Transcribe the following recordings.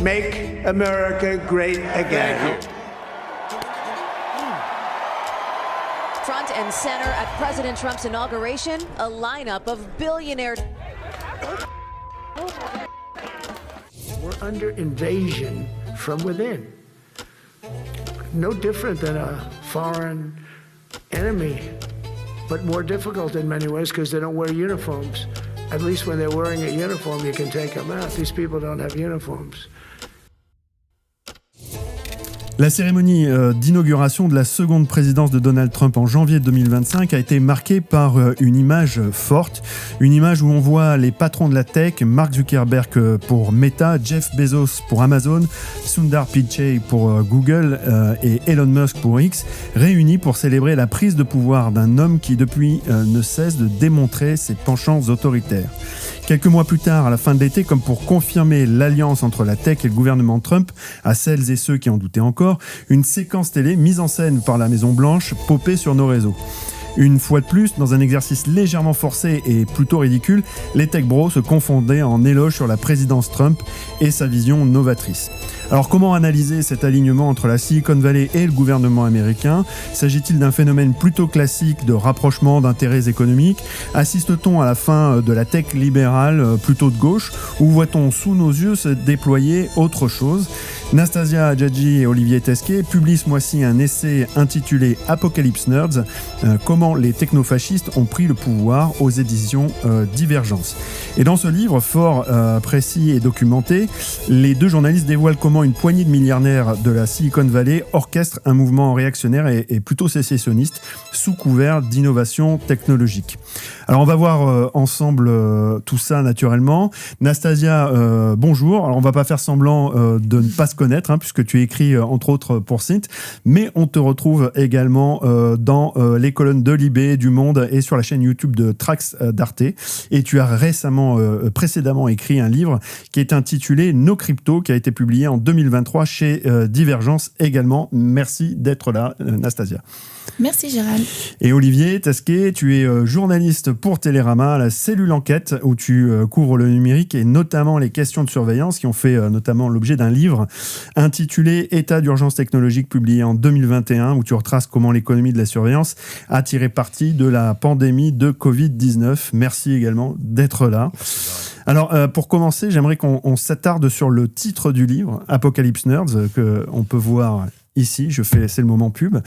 Make America great again. Front and center at President Trump's inauguration, a lineup of billionaires. We're under invasion from within. No different than a foreign enemy, but more difficult in many ways because they don't wear uniforms. At least when they're wearing a uniform, you can take them out. These people don't have uniforms. La cérémonie d'inauguration de la seconde présidence de Donald Trump en janvier 2025 a été marquée par une image forte, une image où on voit les patrons de la tech, Mark Zuckerberg pour Meta, Jeff Bezos pour Amazon, Sundar Pichai pour Google et Elon Musk pour X, réunis pour célébrer la prise de pouvoir d'un homme qui depuis ne cesse de démontrer ses penchants autoritaires. Quelques mois plus tard, à la fin de l'été, comme pour confirmer l'alliance entre la tech et le gouvernement Trump, à celles et ceux qui en doutaient encore, une séquence télé mise en scène par la Maison-Blanche popait sur nos réseaux. Une fois de plus, dans un exercice légèrement forcé et plutôt ridicule, les tech bros se confondaient en éloges sur la présidence Trump et sa vision novatrice. Alors comment analyser cet alignement entre la Silicon Valley et le gouvernement américain ? S'agit-il d'un phénomène plutôt classique de rapprochement d'intérêts économiques ? Assiste-t-on à la fin de la tech libérale plutôt de gauche ? Ou voit-on sous nos yeux se déployer autre chose ? Nastasia Hadjadji et Olivier Tesquet publient ce mois-ci un essai intitulé Apocalypse Nerds, comment les technofascistes ont pris le pouvoir aux éditions Divergence. Et dans ce livre fort précis et documenté, les deux journalistes dévoilent comment une poignée de milliardaires de la Silicon Valley orchestre un mouvement réactionnaire et plutôt sécessionniste sous couvert d'innovation technologique. Alors on va voir ensemble tout ça naturellement. Nastasia, bonjour. Alors on va pas faire semblant de ne pas se connaître, puisque tu écris entre autres pour Synth, mais on te retrouve également dans les colonnes de Libé, du Monde et sur la chaîne YouTube de Trax d'Arte. Et tu as précédemment écrit un livre qui est intitulé Nos Cryptos, qui a été publié en 2023 chez Divergence également. Merci d'être là, Nastasia. Merci Gérald. Et Olivier Tesquet, tu es journaliste pour Télérama, la cellule enquête, où tu couvres le numérique et notamment les questions de surveillance qui ont fait notamment l'objet d'un livre intitulé État d'urgence technologique, publié en 2021, où tu retraces comment l'économie de la surveillance a tiré parti de la pandémie de Covid-19. Merci également d'être là. Alors, pour commencer, j'aimerais qu'on s'attarde sur le titre du livre, Apocalypse Nerds, qu'on peut voir ici, c'est le moment pub,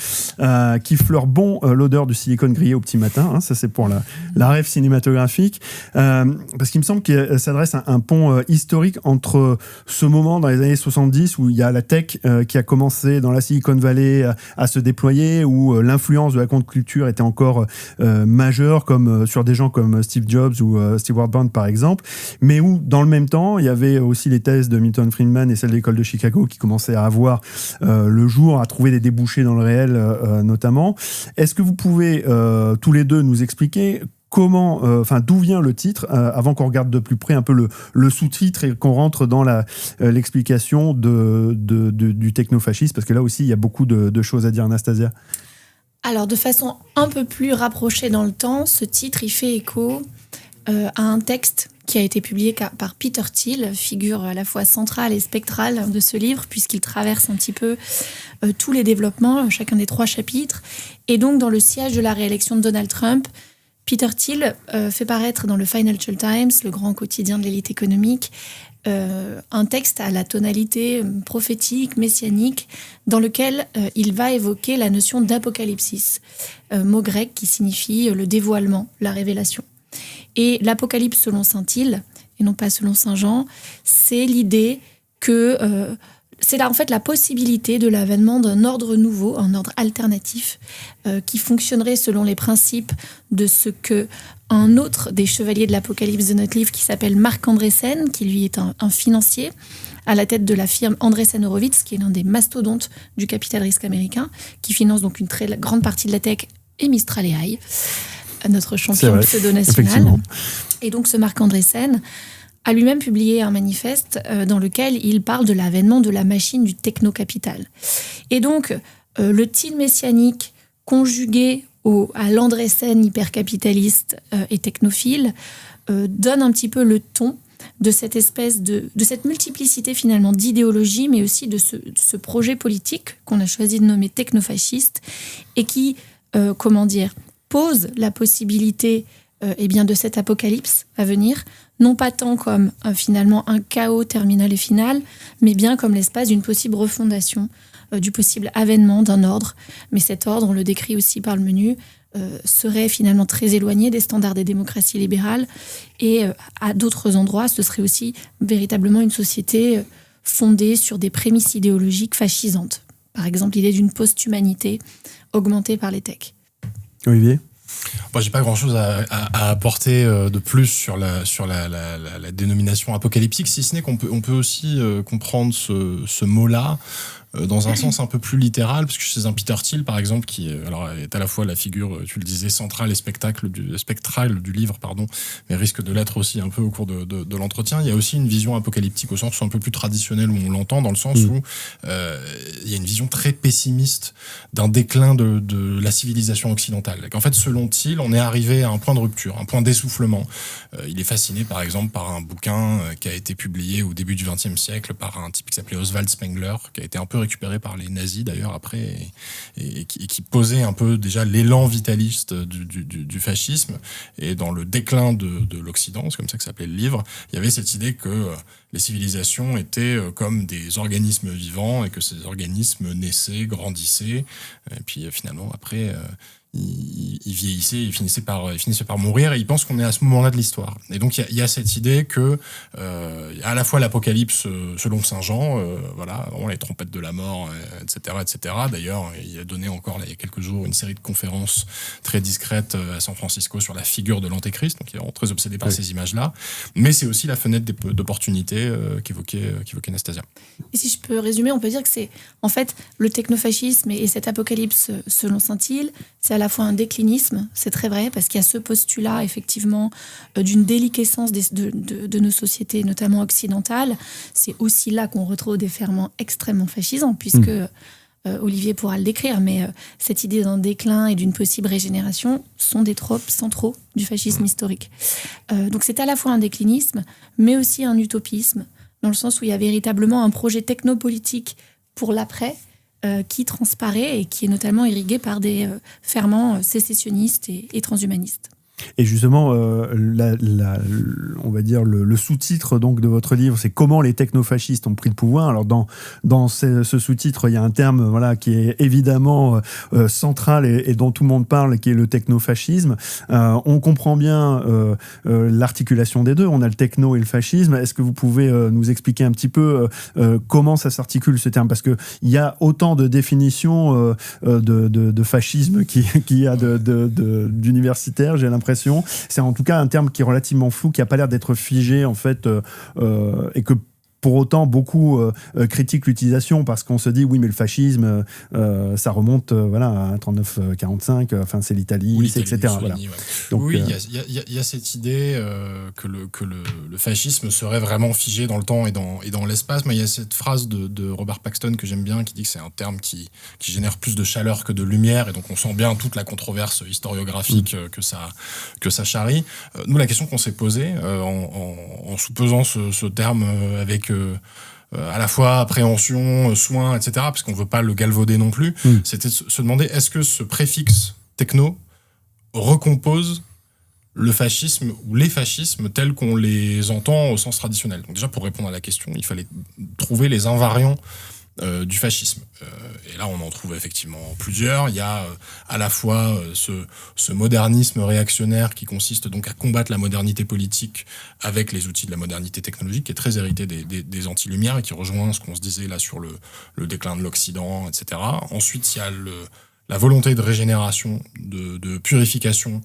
qui fleure l'odeur du silicone grillé au petit matin. Ça, c'est pour la rêve cinématographique. Parce qu'il me semble qu'il s'adresse à un pont historique entre ce moment dans les années 70 où il y a la tech qui a commencé dans la Silicon Valley à se déployer, où l'influence de la contre-culture était encore majeure, comme sur des gens comme Steve Jobs ou Stewart Brand par exemple, mais où dans le même temps, il y avait aussi les thèses de Milton Friedman et celles de l'école de Chicago qui commençaient à avoir le jour, à trouver des débouchés dans le réel notamment. Est-ce que vous pouvez tous les deux nous expliquer d'où vient le titre, avant qu'on regarde de plus près un peu le sous-titre et qu'on rentre dans l'explication du technofascisme, parce que là aussi il y a beaucoup de choses à dire, Anastasia. Alors de façon un peu plus rapprochée dans le temps, ce titre il fait écho à un texte qui a été publié par Peter Thiel, figure à la fois centrale et spectrale de ce livre, puisqu'il traverse un petit peu tous les développements, chacun des 3 chapitres. Et donc, dans le sillage de la réélection de Donald Trump, Peter Thiel fait paraître dans le Financial Times, le grand quotidien de l'élite économique, un texte à la tonalité prophétique, messianique, dans lequel il va évoquer la notion d'apocalypsis, mot grec qui signifie le dévoilement, la révélation. Et l'apocalypse selon saint Thiel, et non pas selon saint Jean, c'est l'idée que c'est là en fait la possibilité de l'avènement d'un ordre nouveau, un ordre alternatif, qui fonctionnerait selon les principes de ce que un autre des chevaliers de l'apocalypse de notre livre, qui s'appelle Marc Andreessen, qui lui est un financier, à la tête de la firme Andreessen Horowitz, qui est l'un des mastodontes du capital risque américain, qui finance donc une très grande partie de la tech, et Mistral AI, notre champion pseudo-national. Et donc ce Marc Andreessen a lui-même publié un manifeste dans lequel il parle de l'avènement de la machine du techno-capital. Et donc, le Thiel messianique conjugué à l'Andreessen hypercapitaliste et technophile donne un petit peu le ton de cette espèce de cette multiplicité finalement d'idéologies, mais aussi de ce projet politique qu'on a choisi de nommer technofasciste et qui, pose la possibilité de cet apocalypse à venir, non pas tant comme finalement un chaos terminal et final, mais bien comme l'espace d'une possible refondation, du possible avènement d'un ordre. Mais cet ordre, on le décrit aussi par le menu, serait finalement très éloigné des standards des démocraties libérales et à d'autres endroits, ce serait aussi véritablement une société fondée sur des prémices idéologiques fascisantes. Par exemple, l'idée d'une post-humanité augmentée par les techs. Olivier ? Moi, j'ai pas grand-chose à apporter de plus sur la dénomination apocalyptique, si ce n'est qu'on peut aussi comprendre ce mot-là dans un sens un peu plus littéral, parce que chez un Peter Thiel, par exemple, qui est à la fois la figure, tu le disais, centrale et spectrale du livre, mais risque de l'être aussi un peu au cours de l'entretien, il y a aussi une vision apocalyptique au sens un peu plus traditionnel où on l'entend, dans le sens où il y a une vision très pessimiste d'un déclin de la civilisation occidentale. En fait, selon Thiel, on est arrivé à un point de rupture, un point d'essoufflement. Il est fasciné, par exemple, par un bouquin qui a été publié au début du XXe siècle par un type qui s'appelait Oswald Spengler, qui a été un peu récupéré par les nazis d'ailleurs après, et qui posait un peu déjà l'élan vitaliste du fascisme. Et dans le déclin de l'Occident, c'est comme ça que s'appelait le livre, il y avait cette idée que les civilisations étaient comme des organismes vivants et que ces organismes naissaient, grandissaient, et puis finalement après il vieillissait, il finissait par mourir, et il pense qu'on est à ce moment-là de l'histoire. Et donc il y a cette idée que à la fois l'apocalypse selon Saint Jean, vraiment les trompettes de la mort, etc. D'ailleurs, il a donné encore il y a quelques jours une série de conférences très discrètes à San Francisco sur la figure de l'Antéchrist, donc il est vraiment très obsédé par ces images-là. Mais c'est aussi la fenêtre d'opportunité qu'évoquait Nastasia. Et si je peux résumer, on peut dire que c'est en fait le technofascisme et cet apocalypse selon Saint Thiel, c'est à la fois un déclinisme, c'est très vrai, parce qu'il y a ce postulat, effectivement, d'une déliquescence de nos sociétés, notamment occidentales. C'est aussi là qu'on retrouve des ferments extrêmement fascisants, puisque Olivier pourra le décrire, mais cette idée d'un déclin et d'une possible régénération sont des tropes centraux du fascisme historique. Donc c'est à la fois un déclinisme, mais aussi un utopisme, dans le sens où il y a véritablement un projet technopolitique pour l'après, qui transparaît et qui est notamment irrigué par des ferments sécessionnistes et transhumanistes. Et justement, on va dire le sous-titre donc de votre livre, c'est comment les technofascistes ont pris le pouvoir. Alors dans ce sous-titre, il y a un terme qui est évidemment central et dont tout le monde parle, qui est le technofascisme. On comprend bien l'articulation des deux. On a le techno et le fascisme. Est-ce que vous pouvez nous expliquer un petit peu comment ça s'articule, ce terme ? Parce que il y a autant de définitions de fascisme qu'il y a d'universitaires, j'ai l'impression. C'est en tout cas un terme qui est relativement flou, qui n'a pas l'air d'être figé en fait, et que pour autant beaucoup critiquent l'utilisation, parce qu'on se dit oui, mais le fascisme ça remonte à 39-45, enfin c'est l'Italie, etc. Voilà. Ouais. Donc, oui, il y a cette idée que le fascisme serait vraiment figé dans le temps et dans l'espace. Mais il y a cette phrase de Robert Paxton que j'aime bien, qui dit que c'est un terme qui génère plus de chaleur que de lumière, et donc on sent bien toute la controverse historiographique que ça charrie. Nous, la question qu'on s'est posée en sous-pesant ce terme avec à la fois appréhension, soin, etc., parce qu'on ne veut pas le galvauder non plus, c'était de se demander, est-ce que ce préfixe techno recompose le fascisme ou les fascismes tels qu'on les entend au sens traditionnel. Donc déjà, pour répondre à la question, il fallait trouver les invariants du fascisme. Et là, on en trouve effectivement plusieurs. Il y a à la fois ce modernisme réactionnaire qui consiste donc à combattre la modernité politique avec les outils de la modernité technologique, qui est très hérité des anti-lumières et qui rejoint ce qu'on se disait là sur le déclin de l'Occident, etc. Ensuite, il y a la volonté de régénération, de purification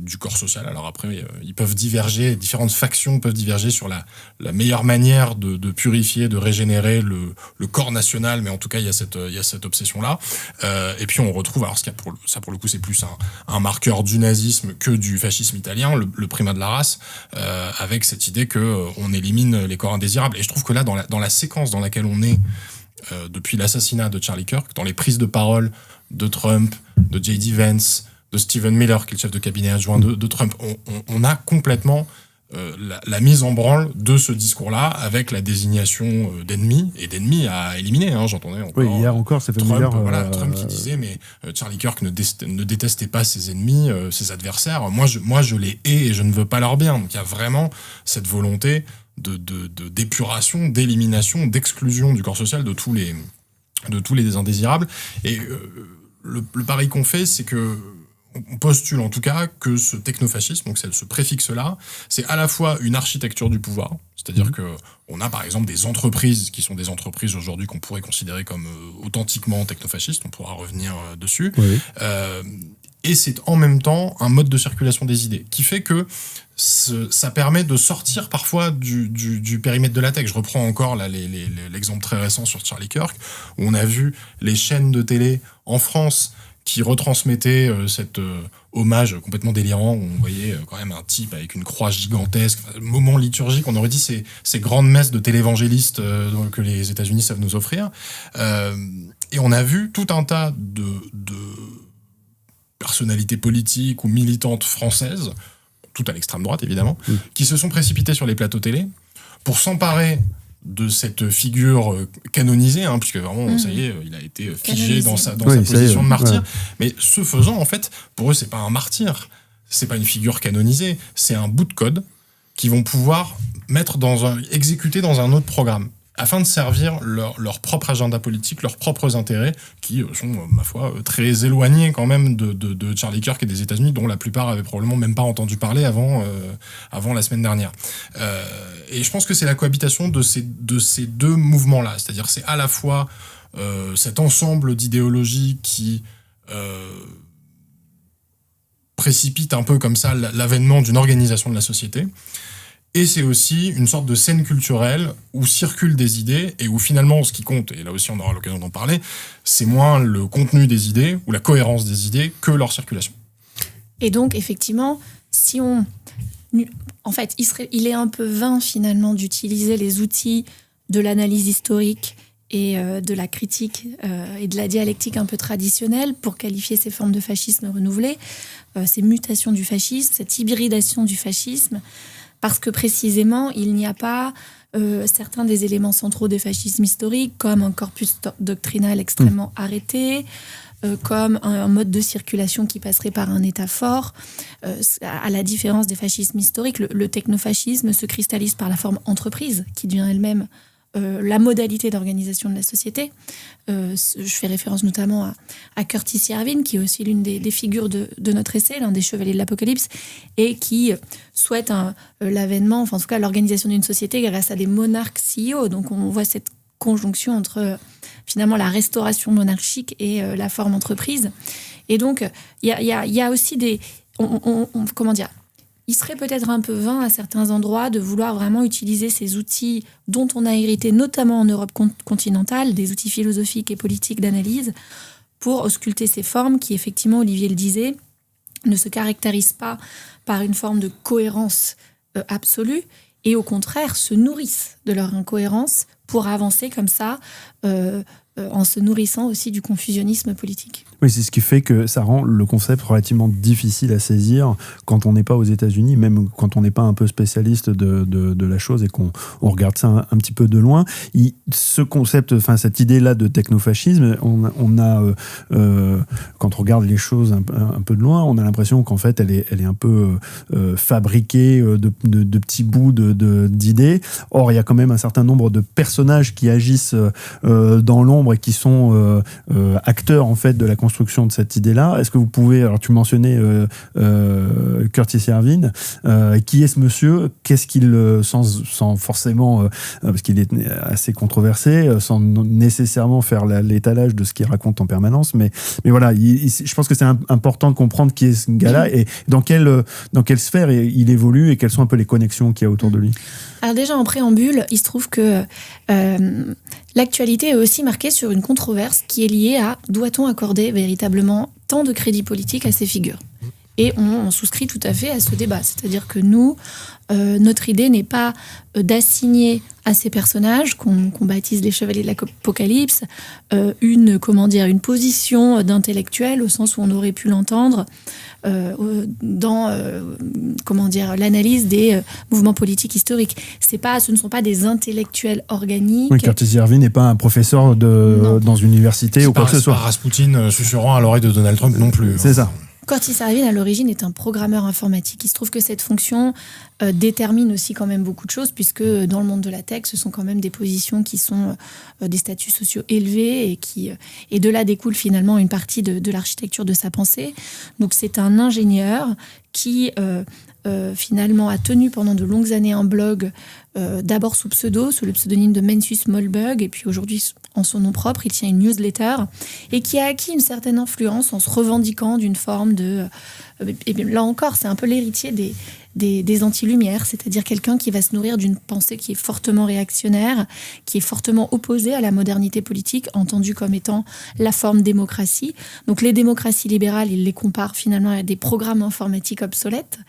du corps social. Alors après, ils peuvent diverger, différentes factions peuvent diverger sur la meilleure manière de purifier, de régénérer le corps national, mais en tout cas, il y a cette obsession-là. Et puis on retrouve, alors ça pour le coup, c'est plus un marqueur du nazisme que du fascisme italien, le primat de la race, avec cette idée que on élimine les corps indésirables. Et je trouve que là, dans la séquence dans laquelle on est, depuis l'assassinat de Charlie Kirk, dans les prises de parole de Trump, de J.D. Vance, de Stephen Miller, qui est le chef de cabinet adjoint de Trump, on a complètement la mise en branle de ce discours-là avec la désignation d'ennemis et d'ennemis à éliminer. J'entendais encore. Oui, hier encore, ça fait Trump qui disait mais Charlie Kirk ne détestait pas ses ennemis, ses adversaires. Moi, je les hais et je ne veux pas leur bien. Donc il y a vraiment cette volonté d'épuration, d'élimination, d'exclusion du corps social de tous les indésirables. Et le pari qu'on fait, c'est que on postule en tout cas que ce technofascisme, donc ce préfixe-là, c'est à la fois une architecture du pouvoir, c'est-à-dire que on a par exemple des entreprises qui sont des entreprises aujourd'hui qu'on pourrait considérer comme authentiquement technofascistes, on pourra revenir dessus, oui. Et c'est en même temps un mode de circulation des idées qui fait que ça permet de sortir parfois du périmètre de la tech. Je reprends encore là, l'exemple très récent sur Charlie Kirk, où on a vu les chaînes de télé en France qui retransmettait cet hommage complètement délirant, où on voyait quand même un type avec une croix gigantesque, moment liturgique, on aurait dit ces grandes messes de télévangélistes que les États-Unis savent nous offrir. Et on a vu tout un tas de personnalités politiques ou militantes françaises, tout à l'extrême droite évidemment, qui se sont précipitées sur les plateaux télé pour s'emparer de cette figure canonisée, puisque vraiment, ça y est, il a été figé dans sa position de martyr. Ouais. Mais ce faisant, en fait, pour eux, c'est pas un martyr, c'est pas une figure canonisée, c'est un bout de code qu'ils vont pouvoir exécuter dans un autre programme, afin de servir leur propre agenda politique, leurs propres intérêts, qui sont, ma foi, très éloignés quand même de Charlie Kirk et des États-Unis, dont la plupart avaient probablement même pas entendu parler avant la semaine dernière. Et je pense que c'est la cohabitation de ces deux mouvements-là, c'est-à-dire c'est à la fois cet ensemble d'idéologies qui précipite un peu comme ça l'avènement d'une organisation de la société. Et c'est aussi une sorte de scène culturelle où circulent des idées et où finalement ce qui compte, et là aussi on aura l'occasion d'en parler, c'est moins le contenu des idées ou la cohérence des idées que leur circulation. Et donc effectivement, il est un peu vain finalement d'utiliser les outils de l'analyse historique et de la critique et de la dialectique un peu traditionnelle pour qualifier ces formes de fascisme renouvelées, ces mutations du fascisme, cette hybridation du fascisme. Parce que précisément, il n'y a pas certains des éléments centraux des fascismes historiques, comme un corpus doctrinal extrêmement arrêté, comme un mode de circulation qui passerait par un État fort. À la différence des fascismes historiques, le technofascisme se cristallise par la forme entreprise, qui devient elle-même la modalité d'organisation de la société. Je fais référence notamment à Curtis Yarvin, qui est aussi l'une des figures de notre essai, l'un des chevaliers de l'Apocalypse, et qui souhaite l'avènement, enfin en tout cas l'organisation d'une société grâce à des monarques CEO. Donc on voit cette conjonction entre finalement la restauration monarchique et la forme entreprise. Et donc il y a aussi des... comment dire ? Il serait peut-être un peu vain à certains endroits de vouloir vraiment utiliser ces outils dont on a hérité, notamment en Europe continentale, des outils philosophiques et politiques d'analyse, pour ausculter ces formes qui, effectivement, Olivier le disait, ne se caractérisent pas par une forme de cohérence absolue et au contraire se nourrissent de leur incohérence pour avancer comme ça en se nourrissant aussi du confusionnisme politique. Oui, c'est ce qui fait que ça rend le concept relativement difficile à saisir quand on n'est pas aux États-Unis, même quand on n'est pas un peu spécialiste de la chose et qu'on regarde ça un petit peu de loin. Ce concept, enfin cette idée-là de technofascisme, on a quand on regarde les choses un peu de loin, on a l'impression qu'en fait elle est un peu fabriquée de petits bouts d'idées. Or, il y a quand même un certain nombre de personnages qui agissent dans l'ombre et qui sont acteurs en fait de la construction de cette idée-là. Est-ce que vous pouvez, alors tu mentionnais Curtis Yarvin, qui est ce monsieur, qu'est-ce qu'il, sans forcément, parce qu'il est assez controversé, sans nécessairement faire l'étalage de ce qu'il raconte en permanence, mais voilà, je pense que c'est important de comprendre qui est ce gars-là et dans quelle sphère il évolue et quelles sont un peu les connexions qu'il y a autour de lui. Alors déjà en préambule, il se trouve que l'actualité est aussi marquée sur une controverse qui est liée à doit-on accorder véritablement tant de crédit politique à ces figures ? Et on souscrit tout à fait à ce débat. C'est-à-dire que nous, notre idée n'est pas d'assigner à ces personnages, qu'on baptise les chevaliers de l'Apocalypse, une position d'intellectuel, au sens où on aurait pu l'entendre dans l'analyse des mouvements politiques historiques. Ce ne sont pas des intellectuels organiques. Oui, Curtis Yarvin n'est pas un professeur dans une université ou quoi que ce soit. Pas Rasputin susurrant à l'oreille de Donald Trump non plus. C'est ça. Curtis Yarvin, à l'origine, est un programmeur informatique. Il se trouve que cette fonction détermine aussi quand même beaucoup de choses, puisque dans le monde de la tech, ce sont quand même des positions qui sont des statuts sociaux élevés et de là découle finalement une partie de l'architecture de sa pensée. Donc c'est un ingénieur qui finalement a tenu pendant de longues années un blog, d'abord sous le pseudonyme de Mencius Mollbug, et puis aujourd'hui en son nom propre, il tient une newsletter, et qui a acquis une certaine influence en se revendiquant d'une forme de... et bien, là encore, c'est un peu l'héritier des anti-lumières, c'est-à-dire quelqu'un qui va se nourrir d'une pensée qui est fortement réactionnaire, qui est fortement opposée à la modernité politique, entendue comme étant la forme démocratie. Donc les démocraties libérales, il les compare finalement à des programmes informatiques obsolètes.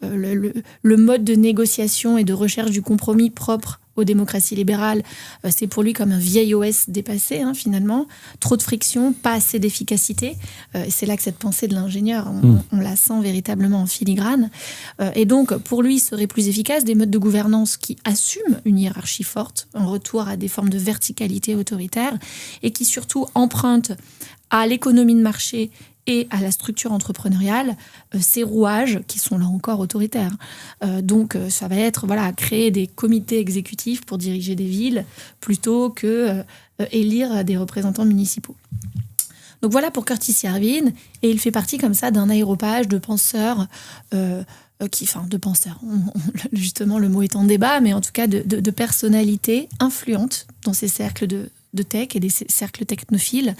Le mode de négociation et de recherche du compromis propre aux démocraties libérales, c'est pour lui comme un vieil OS dépassé, finalement. Trop de friction, pas assez d'efficacité. Et c'est là que cette pensée de l'ingénieur, on la sent véritablement en filigrane. Et donc, pour lui, seraient plus efficaces des modes de gouvernance qui assument une hiérarchie forte, un retour à des formes de verticalité autoritaire, et qui surtout empruntent à l'économie de marché et à la structure entrepreneuriale, ces rouages qui sont là encore autoritaires. Donc ça va être créer des comités exécutifs pour diriger des villes plutôt que élire des représentants municipaux. Donc voilà pour Curtis Yarvin, et il fait partie comme ça d'un aéropage de penseurs de penseurs, justement le mot est en débat, mais en tout cas de personnalités influentes dans ces cercles de tech et des cercles technophiles,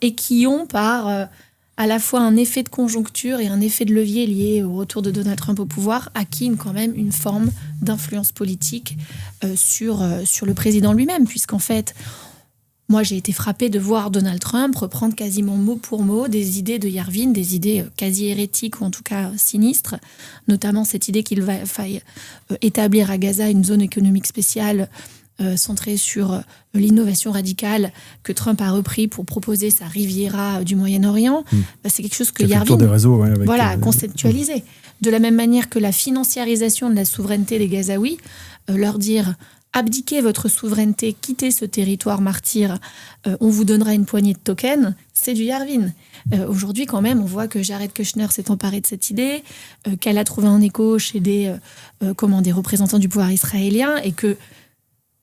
et qui ont par à la fois un effet de conjoncture et un effet de levier lié au retour de Donald Trump au pouvoir, acquis quand même une forme d'influence politique sur le président lui-même, puisqu'en fait, moi j'ai été frappée de voir Donald Trump reprendre quasiment mot pour mot des idées de Yarvin, des idées quasi hérétiques ou en tout cas sinistres, notamment cette idée qu'il faille établir à Gaza une zone économique spéciale centré sur l'innovation radicale que Trump a repris pour proposer sa Riviera du Moyen-Orient. C'est quelque chose que Yarvin a conceptualisé. De la même manière que la financiarisation de la souveraineté des Gazaouis, leur dire abdiquez votre souveraineté, quittez ce territoire martyr, on vous donnera une poignée de tokens, c'est du Yarvin. Aujourd'hui, quand même, on voit que Jared Kushner s'est emparé de cette idée, qu'elle a trouvé un écho chez des représentants du pouvoir israélien, et que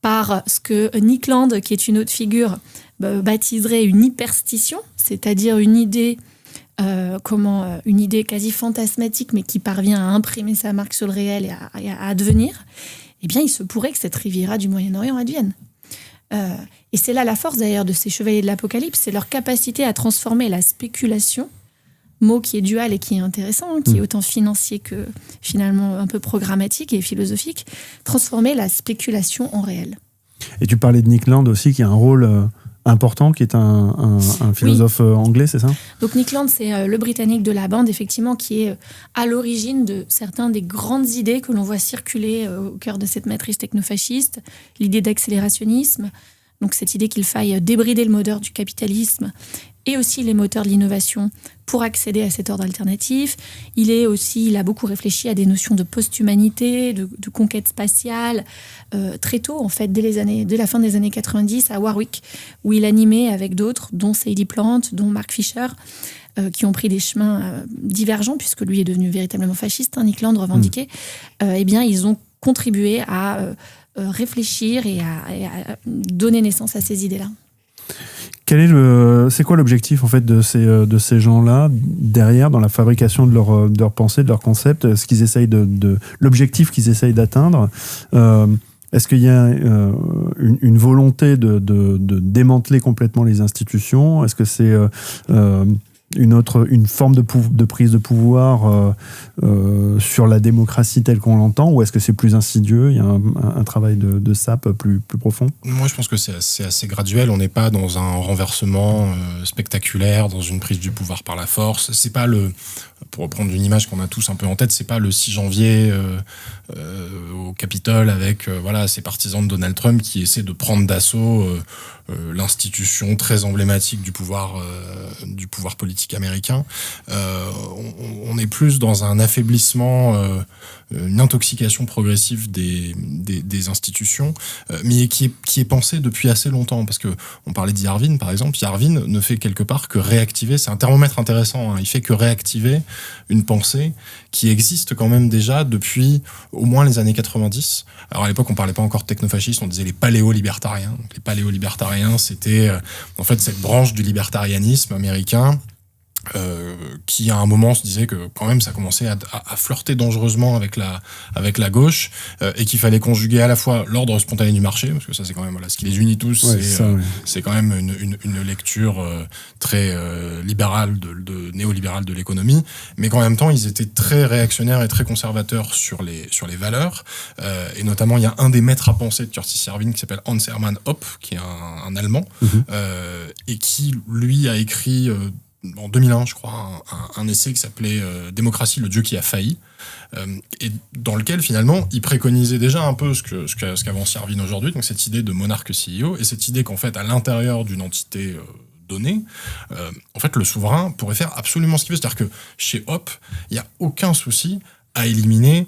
par ce que Nick Land, qui est une autre figure, baptiserait une hyperstition, c'est-à-dire une idée quasi fantasmatique, mais qui parvient à imprimer sa marque sur le réel et à advenir, eh bien, il se pourrait que cette Riviera du Moyen-Orient advienne. Et c'est là la force, d'ailleurs, de ces chevaliers de l'Apocalypse, c'est leur capacité à transformer la spéculation, mot qui est dual et qui est intéressant, qui est autant financier que finalement un peu programmatique et philosophique, transformer la spéculation en réel. Et tu parlais de Nick Land aussi, qui a un rôle important, qui est un philosophe anglais, c'est ça ? Donc Nick Land, c'est le Britannique de la bande, effectivement, qui est à l'origine de certaines des grandes idées que l'on voit circuler au cœur de cette matrice technofasciste, l'idée d'accélérationnisme, donc cette idée qu'il faille débrider le moteur du capitalisme et aussi les moteurs de l'innovation pour accéder à cet ordre alternatif. Il a beaucoup réfléchi à des notions de post-humanité, de conquête spatiale, très tôt, en fait, dès la fin des années 90 à Warwick, où il animait avec d'autres, dont Sadie Plant, dont Mark Fisher, qui ont pris des chemins divergents, puisque lui est devenu véritablement fasciste, Nick Land revendiqué. Ils ont contribué à réfléchir et à donner naissance à ces idées-là. C'est quoi l'objectif en fait de ces gens-là derrière dans la fabrication de leur pensée, de leur concept, ce qu'ils essayent l'objectif qu'ils essayent d'atteindre? Est-ce qu'il y a une volonté de démanteler complètement les institutions? Est-ce que c'est une forme de prise de pouvoir sur la démocratie telle qu'on l'entend, ou est-ce que c'est plus insidieux, il y a un travail de sape plus profond? Moi, je pense que c'est assez graduel. On n'est pas dans un renversement spectaculaire, dans une prise du pouvoir par la force. C'est pas pour reprendre une image qu'on a tous un peu en tête, c'est pas le 6 janvier au Capitole avec ces partisans de Donald Trump qui essaient de prendre d'assaut l'institution très emblématique du pouvoir politique américain. On est plus dans un affaiblissement, une intoxication progressive des institutions, mais qui est pensée depuis assez longtemps, parce que on parlait d'Yarvin, par exemple. Yarvin ne fait quelque part que réactiver, c'est un thermomètre intéressant, hein, il fait que réactiver une pensée qui existe quand même déjà depuis au moins les années 90. Alors à l'époque, on parlait pas encore de technofascistes, on disait les paléo-libertariens. Donc, les paléo-libertariens, c'était en fait cette branche du libertarianisme américain qui à un moment se disait que quand même ça commençait à flirter dangereusement avec la gauche et qu'il fallait conjuguer à la fois l'ordre spontané du marché, parce que ça c'est quand même ce qui les unit tous, c'est quand même une lecture très libérale néolibérale de l'économie, mais qu'en même temps ils étaient très réactionnaires et très conservateurs sur les valeurs, et notamment il y a un des maîtres à penser de Curtis Yarvin qui s'appelle Hans Hermann Hoppe, qui est un Allemand, et qui lui a écrit en 2001, je crois, un essai qui s'appelait Démocratie, le Dieu qui a failli, et dans lequel finalement il préconisait déjà un peu ce qu'avance Yarvin aujourd'hui, donc cette idée de monarque CEO, et cette idée qu'en fait à l'intérieur d'une entité donnée, en fait le souverain pourrait faire absolument ce qu'il veut. C'est-à-dire que chez Hoppe, il n'y a aucun souci à éliminer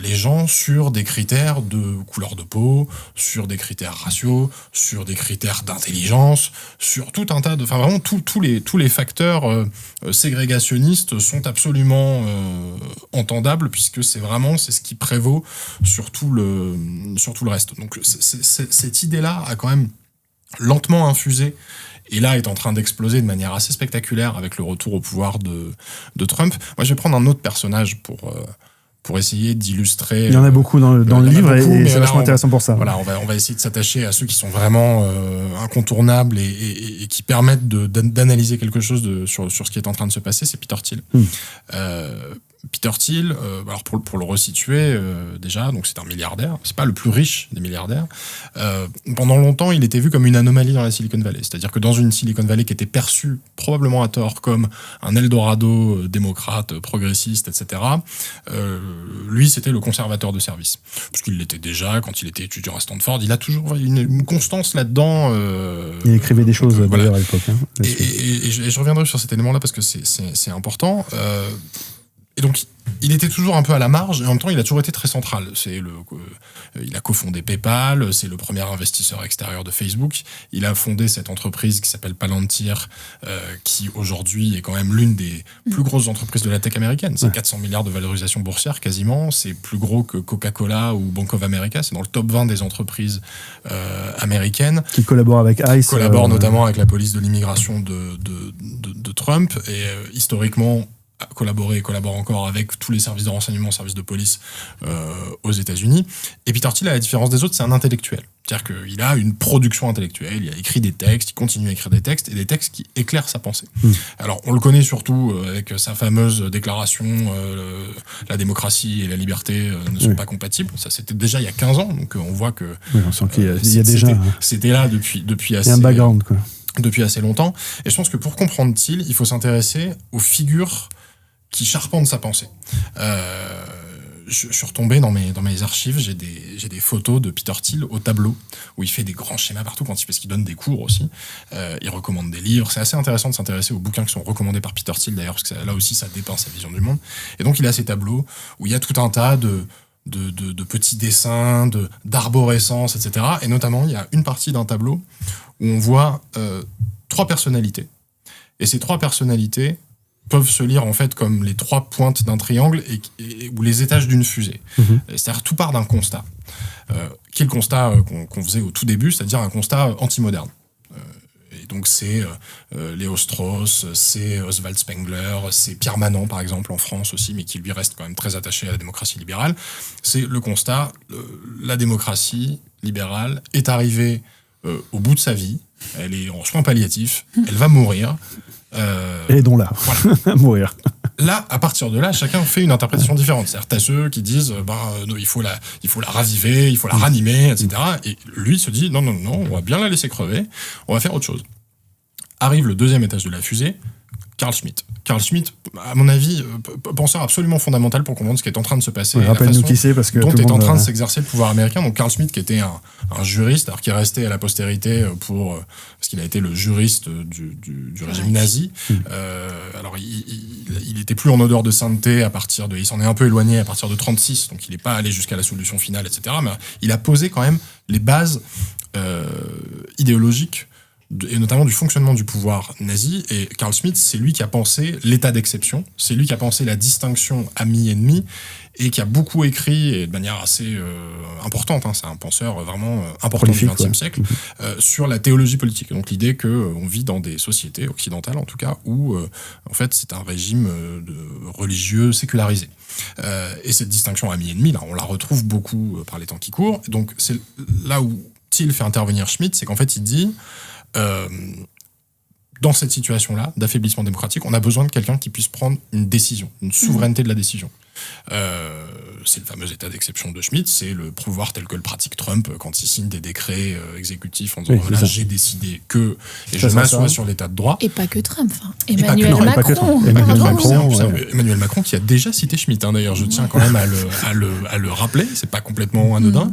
les gens sur des critères de couleur de peau, sur des critères raciaux, sur des critères d'intelligence, sur tout un tas de... Enfin, vraiment, tous les facteurs ségrégationnistes sont absolument entendables, puisque c'est ce qui prévaut sur tout le reste. Donc, cette idée-là a quand même lentement infusé, et là est en train d'exploser de manière assez spectaculaire avec le retour au pouvoir de Trump. Moi, je vais prendre un autre personnage pour essayer d'illustrer. Il y en a beaucoup dans le livre, et c'est vachement intéressant pour ça. Voilà, on va essayer de s'attacher à ceux qui sont vraiment incontournables et qui permettent d'analyser quelque chose sur ce qui est en train de se passer. C'est Peter Thiel. Peter Thiel, alors pour le resituer déjà, donc c'est un milliardaire, c'est pas le plus riche des milliardaires. Pendant longtemps, il était vu comme une anomalie dans la Silicon Valley, c'est-à-dire que dans une Silicon Valley qui était perçue probablement à tort comme un Eldorado démocrate, progressiste, etc. Lui, c'était le conservateur de service, parce qu'il l'était déjà quand il était étudiant à Stanford. Il a toujours une constance là-dedans. Il écrivait des choses d'ailleurs à l'époque. Hein, et je reviendrai sur cet élément-là parce que c'est important. Et donc, il était toujours un peu à la marge, et en même temps, il a toujours été très central. Il a cofondé PayPal, c'est le premier investisseur extérieur de Facebook. Il a fondé cette entreprise qui s'appelle Palantir, qui aujourd'hui est quand même l'une des plus grosses entreprises de la tech américaine. C'est 400 milliards de valorisation boursière quasiment. C'est plus gros que Coca-Cola ou Bank of America. C'est dans le top 20 des entreprises américaines. Qui collaborent avec ICE. Collabore notamment avec la police de l'immigration de Trump. Et historiquement, collabore encore avec tous les services de renseignement, services de police aux États-Unis. Et Peter Thiel, à la différence des autres, c'est un intellectuel. C'est-à-dire qu'il a une production intellectuelle, il a écrit des textes, il continue à écrire des textes, et des textes qui éclairent sa pensée. Alors, on le connaît surtout avec sa fameuse déclaration la démocratie et la liberté ne sont pas compatibles. Ça, c'était déjà il y a 15 ans, donc on voit que on sent qu'il y a déjà... C'était là depuis assez... Il y a un background, quoi. Depuis assez longtemps. Et je pense que pour comprendre Thiel, il faut s'intéresser aux figures qui charpentent sa pensée. Je suis retombé dans mes archives, j'ai des photos de Peter Thiel au tableau, où il fait des grands schémas partout, parce qu'il donne des cours aussi. Il recommande des livres. C'est assez intéressant de s'intéresser aux bouquins qui sont recommandés par Peter Thiel, d'ailleurs, parce que là aussi, ça dépeint sa vision du monde. Et donc, il a ces tableaux où il y a tout un tas de petits dessins, d'arborescence, etc. Et notamment, il y a une partie d'un tableau où on voit 3 personnalités. Et ces 3 personnalités peuvent se lire en fait comme les 3 pointes d'un triangle ou les étages d'une fusée. C'est-à-dire tout part d'un constat, qui est le constat qu'on faisait au tout début, c'est-à-dire un constat anti-moderne. Et donc c'est Léo Strauss, c'est Oswald Spengler, c'est Pierre Manant par exemple en France aussi, mais qui lui reste quand même très attaché à la démocratie libérale. C'est le constat, la démocratie libérale est arrivée au bout de sa vie, elle est en soins palliatifs, elle va mourir. Aidons-la à mourir. Là, à partir de là, chacun fait une interprétation différente. C'est-à-dire, t'as ceux qui disent, non, il faut la raviver, il faut la ranimer, etc. Et lui se dit, non, on va bien la laisser crever, on va faire autre chose. Arrive le deuxième étage de la fusée, Carl Schmitt. Carl Schmitt, à mon avis, penseur absolument fondamental pour comprendre ce qui est en train de se passer. Ouais, rappelle-nous qui c'est, parce que dont tout le est en monde, train de s'exercer le pouvoir américain. Donc Carl Schmitt, qui était un juriste, alors qui est resté à la postérité parce qu'il a été le juriste du régime nazi. Alors il était plus en odeur de sainteté il s'en est un peu éloigné à partir de 1936, donc il n'est pas allé jusqu'à la solution finale, etc. Mais il a posé quand même les bases idéologiques et notamment du fonctionnement du pouvoir nazi. Et Carl Schmitt, c'est lui qui a pensé l'état d'exception, c'est lui qui a pensé la distinction ami-ennemi, et qui a beaucoup écrit, et de manière assez importante, c'est un penseur vraiment important du XXe siècle, sur la théologie politique. Donc l'idée qu'on vit dans des sociétés occidentales, en tout cas, où en fait c'est un régime religieux sécularisé. Et cette distinction ami-ennemi, là, on la retrouve beaucoup par les temps qui courent. Donc c'est là où Thiel fait intervenir Schmitt, c'est qu'en fait il dit... dans cette situation-là d'affaiblissement démocratique, on a besoin de quelqu'un qui puisse prendre une décision, une souveraineté de la décision. C'est le fameux état d'exception de Schmitt, c'est le pouvoir tel que le pratique Trump quand il signe des décrets exécutifs en disant voilà, j'ai décidé que, et je m'assois sur l'état de droit. Et pas que Trump, Emmanuel Macron. Emmanuel Macron qui a déjà cité Schmitt, d'ailleurs, je tiens quand même à le rappeler, c'est pas complètement anodin.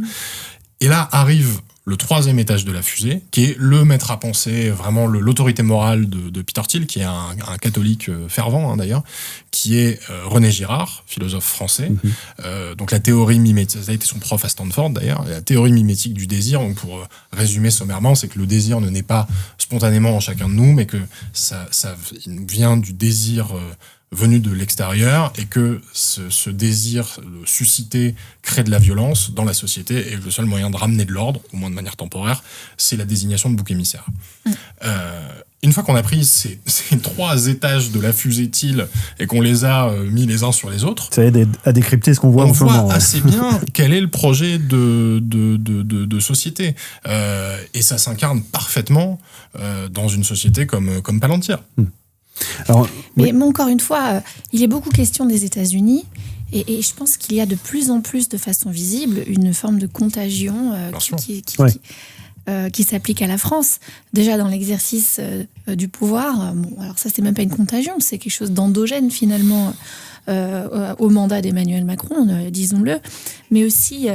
Et là arrive le troisième étage de la fusée, qui est le maître à penser, vraiment l'autorité morale de Peter Thiel, qui est un catholique fervent d'ailleurs, qui est René Girard, philosophe français. Donc la théorie mimétique, ça a été son prof à Stanford d'ailleurs, la théorie mimétique du désir, donc pour résumer sommairement, c'est que le désir ne naît pas spontanément en chacun de nous, mais que ça vient du désir venu de l'extérieur, et que ce désir suscité crée de la violence dans la société, et le seul moyen de ramener de l'ordre, au moins de manière temporaire, c'est la désignation de bouc émissaire. Une fois qu'on a pris ces trois étages de la fusée Thiel et qu'on les a mis les uns sur les autres, ça aide à décrypter ce qu'on voit en ce moment. On voit assez bien quel est le projet de société. Et ça s'incarne parfaitement dans une société comme Palantir. Alors, mais encore une fois, il est beaucoup question des États-Unis, et je pense qu'il y a de plus en plus, de façon visible, une forme de contagion qui s'applique à la France. Déjà dans l'exercice du pouvoir, alors ça c'est même pas une contagion, c'est quelque chose d'endogène finalement au mandat d'Emmanuel Macron, disons-le, mais aussi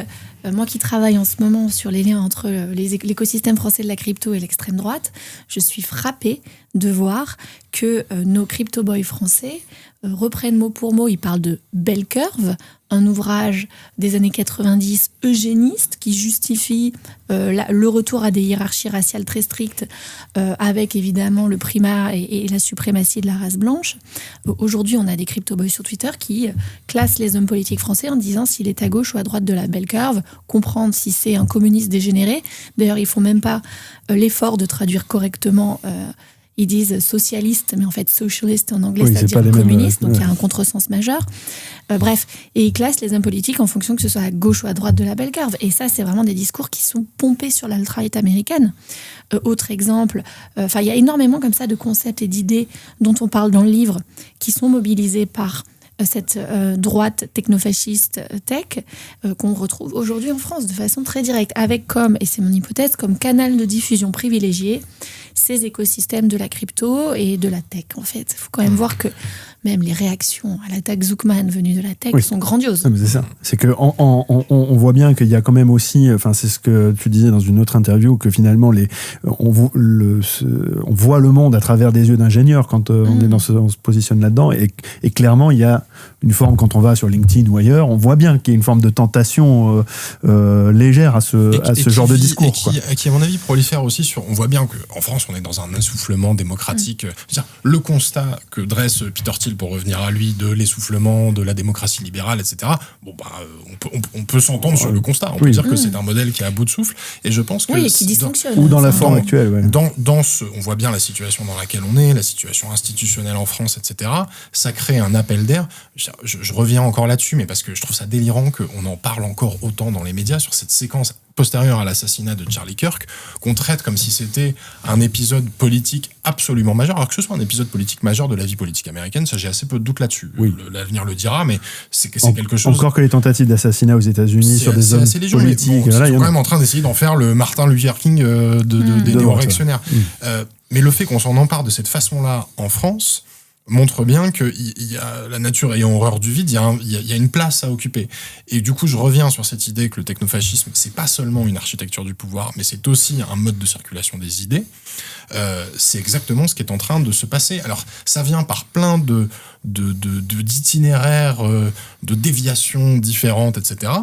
moi qui travaille en ce moment sur les liens entre l'écosystème français de la crypto et l'extrême droite, je suis frappée de voir que nos crypto-boys français reprennent mot pour mot, ils parlent de Bell Curve, un ouvrage des années 90 eugéniste qui justifie le retour à des hiérarchies raciales très strictes avec évidemment le primat et la suprématie de la race blanche. Aujourd'hui, on a des crypto-boys sur Twitter qui classent les hommes politiques français en disant s'il est à gauche ou à droite de la Bell Curve, comprendre si c'est un communiste dégénéré. D'ailleurs, ils font même pas l'effort de traduire correctement. Ils disent socialiste, mais en fait socialiste en anglais, ça veut dire communiste, donc il y a un contresens majeur. Bref, et ils classent les hommes politiques en fonction que ce soit à gauche ou à droite de la Bell Curve. Et ça, c'est vraiment des discours qui sont pompés sur l'alt-right américaine. Autre exemple, il y a énormément comme ça de concepts et d'idées dont on parle dans le livre qui sont mobilisés par cette droite technofasciste tech qu'on retrouve aujourd'hui en France de façon très directe, avec comme, et c'est mon hypothèse, comme canal de diffusion privilégié ces écosystèmes de la crypto et de la tech, en fait. Il faut quand même voir que même les réactions à l'attaque Zuckman venue de la tech sont grandioses. Non, mais c'est ça. C'est qu'on voit bien qu'il y a quand même aussi, c'est ce que tu disais dans une autre interview, que finalement, on voit le monde à travers des yeux d'ingénieur quand on se positionne là-dedans. Et clairement, il y a une forme, quand on va sur LinkedIn ou ailleurs, on voit bien qu'il y a une forme de tentation légère à ce genre de discours. Et qui, à mon avis, prolifère aussi sur... On voit bien qu'en France, on est dans un essoufflement démocratique. Le constat que dresse Peter Thiel, pour revenir à lui, de l'essoufflement de la démocratie libérale, etc. On peut s'entendre sur le constat. On peut dire que c'est un modèle qui est à bout de souffle. Et je pense que... Oui, et qui dysfonctionne. Ou dans la forme actuelle. Ouais. On voit bien la situation dans laquelle on est, la situation institutionnelle en France, etc. Ça crée un appel d'air. Je reviens encore là-dessus, mais parce que je trouve ça délirant qu'on en parle encore autant dans les médias sur cette séquence postérieure à l'assassinat de Charlie Kirk, qu'on traite comme si c'était un épisode politique absolument majeur, alors que ce soit un épisode politique majeur de la vie politique américaine, ça j'ai assez peu de doute là-dessus. Oui. L'avenir le dira, mais c'est quelque chose... Encore que les tentatives d'assassinat aux États-Unis sur des hommes politiques. Bon, voilà, ils il y sont en quand a. même en train d'essayer d'en faire le Martin Luther King des néo-réactionnaires. Mais le fait qu'on s'en empare de cette façon-là en France montre bien que la nature ayant horreur du vide, il y a une place à occuper. Et du coup, je reviens sur cette idée que le technofascisme, c'est pas seulement une architecture du pouvoir, mais c'est aussi un mode de circulation des idées. C'est exactement ce qui est en train de se passer. Alors, ça vient par plein d'itinéraires, de déviations différentes, etc.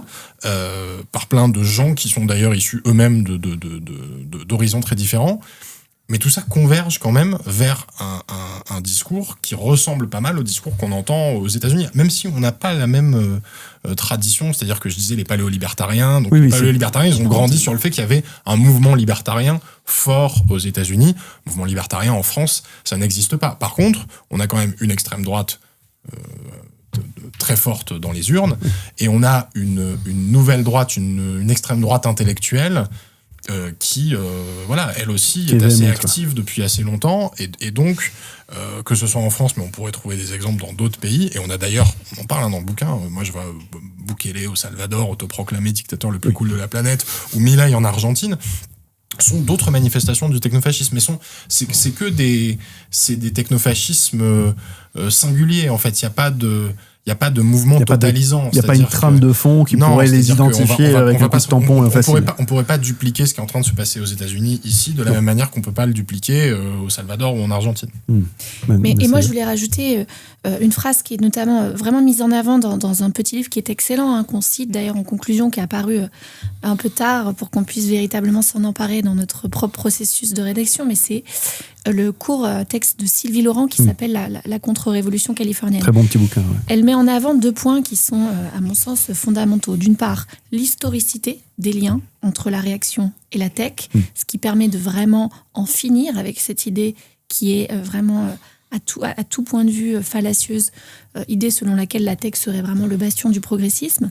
Par plein de gens qui sont d'ailleurs issus eux-mêmes d'horizons très différents. Mais tout ça converge quand même vers un discours qui ressemble pas mal au discours qu'on entend aux États-Unis, même si on n'a pas la même tradition. C'est-à-dire que je disais les paléo-libertariens. Donc les paléo-libertariens, ils ont grandi sur le fait qu'il y avait un mouvement libertarien fort aux États-Unis. Mouvement libertarien en France, ça n'existe pas. Par contre, on a quand même une extrême droite très forte dans les urnes, et on a une nouvelle droite, une extrême droite intellectuelle qui, elle aussi est assez active depuis assez longtemps, et donc, que ce soit en France, mais on pourrait trouver des exemples dans d'autres pays, et on a d'ailleurs, on en parle dans le bouquin, moi je vois Bukele au Salvador, autoproclamé dictateur le plus cool de la planète, ou Milei en Argentine, sont d'autres manifestations du technofascisme, mais c'est que des technofascismes singuliers, en fait, il n'y a pas de mouvement totalisant. Il n'y a pas une trame de fond qui pourrait les identifier avec un coup de tampon facile. On ne pourrait pas dupliquer ce qui est en train de se passer aux États-Unis ici, de la même manière qu'on ne peut pas le dupliquer au Salvador ou en Argentine. Et moi, je voulais rajouter une phrase qui est notamment vraiment mise en avant dans un petit livre qui est excellent, qu'on cite d'ailleurs en conclusion, qui est apparu un peu tard pour qu'on puisse véritablement s'en emparer dans notre propre processus de rédaction, mais c'est le court texte de Sylvie Laurent qui s'appelle la contre-révolution californienne. Très bon petit bouquin. Ouais. Elle met en avant 2 points qui sont, à mon sens, fondamentaux. D'une part, l'historicité des liens entre la réaction et la tech, ce qui permet de vraiment en finir avec cette idée qui est vraiment à tout point de vue fallacieuse, idée selon laquelle la tech serait vraiment le bastion du progressisme.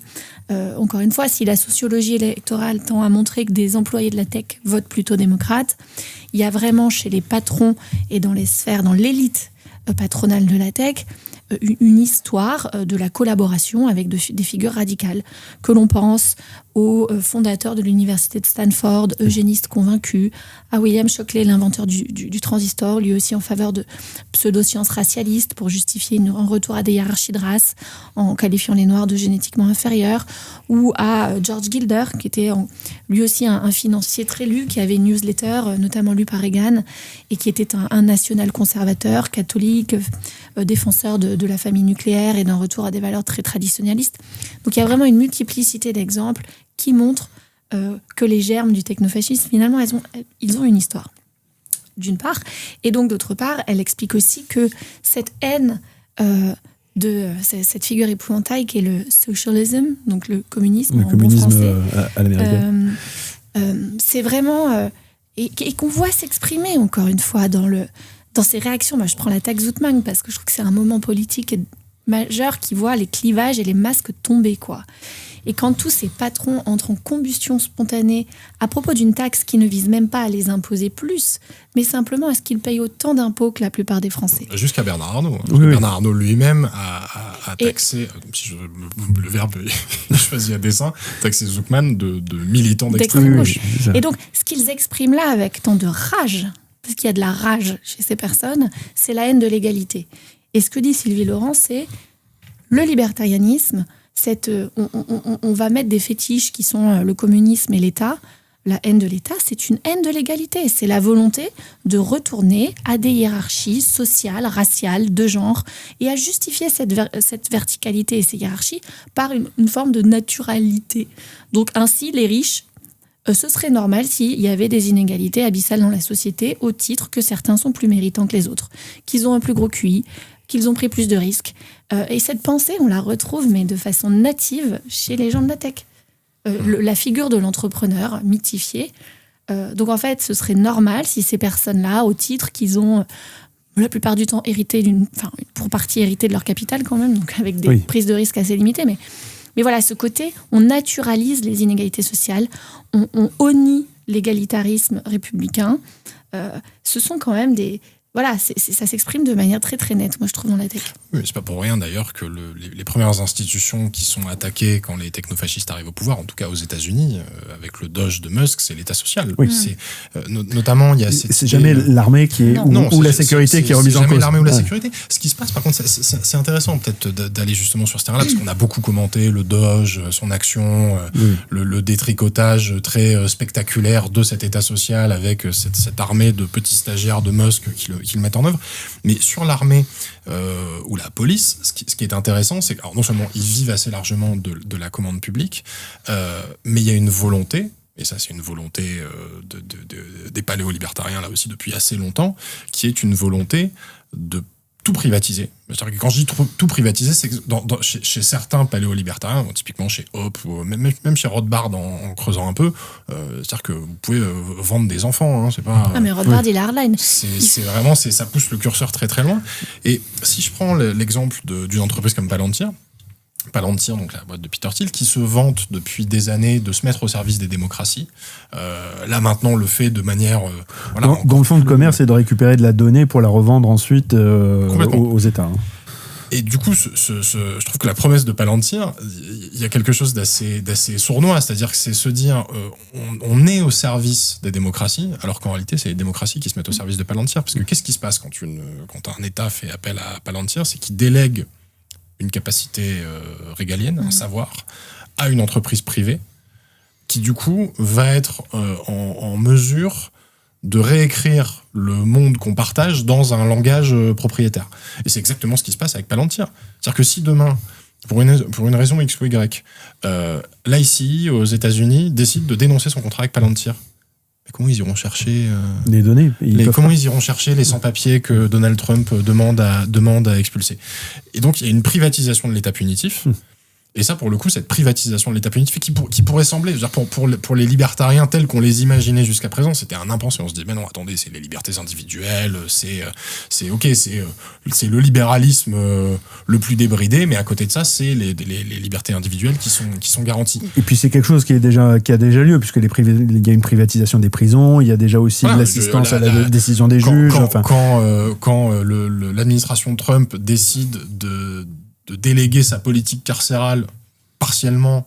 Encore une fois, si la sociologie électorale tend à montrer que des employés de la tech votent plutôt démocrates, il y a vraiment chez les patrons et dans les sphères, dans l'élite patronale de la tech, une histoire de la collaboration avec des figures radicales. Que l'on pense au fondateur de l'université de Stanford, eugéniste convaincu, à William Shockley, l'inventeur du transistor, lui aussi en faveur de pseudo-sciences racialistes pour justifier un retour à des hiérarchies de race en qualifiant les Noirs de génétiquement inférieurs, ou à George Gilder, qui était lui aussi un financier très lu, qui avait une newsletter, notamment lu par Reagan, et qui était un national-conservateur, catholique, défenseur de la famille nucléaire et d'un retour à des valeurs très traditionnalistes. Donc il y a vraiment une multiplicité d'exemples qui montrent que les germes du technofascisme, finalement, ils ont une histoire, d'une part. Et donc, d'autre part, elle explique aussi que cette haine de cette figure épouvantail qui est le socialism, donc le communisme en bon français, à l'américaine. C'est vraiment... et qu'on voit s'exprimer, encore une fois, dans ces réactions. Moi, je prends l'attaque Zoutman parce que je trouve que c'est un moment politique majeur qui voit les clivages et les masques tomber, quoi. Et quand tous ces patrons entrent en combustion spontanée à propos d'une taxe qui ne vise même pas à les imposer plus, mais simplement à ce qu'ils payent autant d'impôts que la plupart des Français. Jusqu'à Bernard Arnault. Bernard Arnault lui-même a taxé, le verbe est choisi à dessein, taxé Zoutman de militants d'extrême gauche. Et donc, ce qu'ils expriment là avec tant de rage, parce qu'il y a de la rage chez ces personnes, c'est la haine de l'égalité. Et ce que dit Sylvie Laurent, c'est le libertarianisme, on va mettre des fétiches qui sont le communisme et l'État. La haine de l'État, c'est une haine de l'égalité. C'est la volonté de retourner à des hiérarchies sociales, raciales, de genre, et à justifier cette verticalité et ces hiérarchies par une forme de naturalité. Donc ainsi, les riches, ce serait normal s'il y avait des inégalités abyssales dans la société au titre que certains sont plus méritants que les autres, qu'ils ont un plus gros QI, qu'ils ont pris plus de risques. Et cette pensée, on la retrouve, mais de façon native, chez les gens de la tech. La figure de l'entrepreneur mythifiée. Donc en fait, ce serait normal si ces personnes-là, au titre qu'ils ont la plupart du temps hérité pour partie hérité de leur capital quand même, donc avec des prises de risques assez limitées, mais Mais voilà, ce côté, on naturalise les inégalités sociales, on honnit l'égalitarisme républicain. Ce sont quand même des... Voilà, ça s'exprime de manière très très nette, moi je trouve, dans la tech. Oui, c'est pas pour rien d'ailleurs que les premières institutions qui sont attaquées quand les technofascistes arrivent au pouvoir, en tout cas aux États-Unis, avec le Doge de Musk, c'est l'État social. Oui. C'est, notamment, il y a c'est jamais l'armée qui est ou la sécurité qui est remise en cause. C'est jamais l'armée ou la sécurité. Ce qui se passe, par contre, c'est intéressant peut-être d'aller justement sur ce terrain-là, parce qu'on a beaucoup commenté le Doge, son action, le détricotage très spectaculaire de cet État social avec cette armée de petits stagiaires de Musk qui le mettent en œuvre. Mais sur l'armée ou la police, ce qui est intéressant, c'est que non seulement ils vivent assez largement de la commande publique, mais il y a une volonté, et ça c'est une volonté des paléo-libertariens là aussi depuis assez longtemps, qui est une volonté de tout privatiser. C'est-à-dire que quand je dis tout privatiser, c'est que chez certains paléo-libertariens, typiquement chez Hoppe, ou même chez Rothbard en creusant un peu, c'est-à-dire que vous pouvez vendre des enfants, hein, c'est pas... Ah mais Rothbard, il a hardline. C'est vraiment, ça pousse le curseur très très loin. Et si je prends l'exemple d'une entreprise comme Palantir, donc la boîte de Peter Thiel, qui se vante depuis des années de se mettre au service des démocraties. Là maintenant le fait de manière... dont le fonds de commerce est de récupérer de la donnée pour la revendre ensuite aux États. Hein. Et du coup, je trouve que la promesse de Palantir, il y a quelque chose d'assez sournois, c'est-à-dire que c'est se dire on est au service des démocraties, alors qu'en réalité c'est les démocraties qui se mettent au service de Palantir, parce que qu'est-ce qui se passe quand un État fait appel à Palantir, c'est qu'il délègue une capacité régalienne, un savoir, à une entreprise privée qui, du coup, va être en mesure de réécrire le monde qu'on partage dans un langage propriétaire. Et c'est exactement ce qui se passe avec Palantir. C'est-à-dire que si demain, pour une raison X ou Y, l'ICI aux États-Unis décide de dénoncer son contrat avec Palantir, comment ils iront chercher les données comment ils iront chercher les sans-papiers que Donald Trump demande à expulser. Et donc il y a une privatisation de l'État punitif. Et ça, pour le coup, cette privatisation de l'État punitif qui pourrait sembler, je veux dire, pour les libertariens tels qu'on les imaginait jusqu'à présent, c'était un impensé. On se dit, mais non, attendez, c'est les libertés individuelles, c'est le libéralisme le plus débridé, mais à côté de ça, c'est les libertés individuelles qui sont garanties. Et puis c'est quelque chose qui a déjà lieu, puisque il y a une privatisation des prisons, il y a déjà aussi de l'assistance à la décision des juges. Quand l'administration Trump décide de déléguer sa politique carcérale partiellement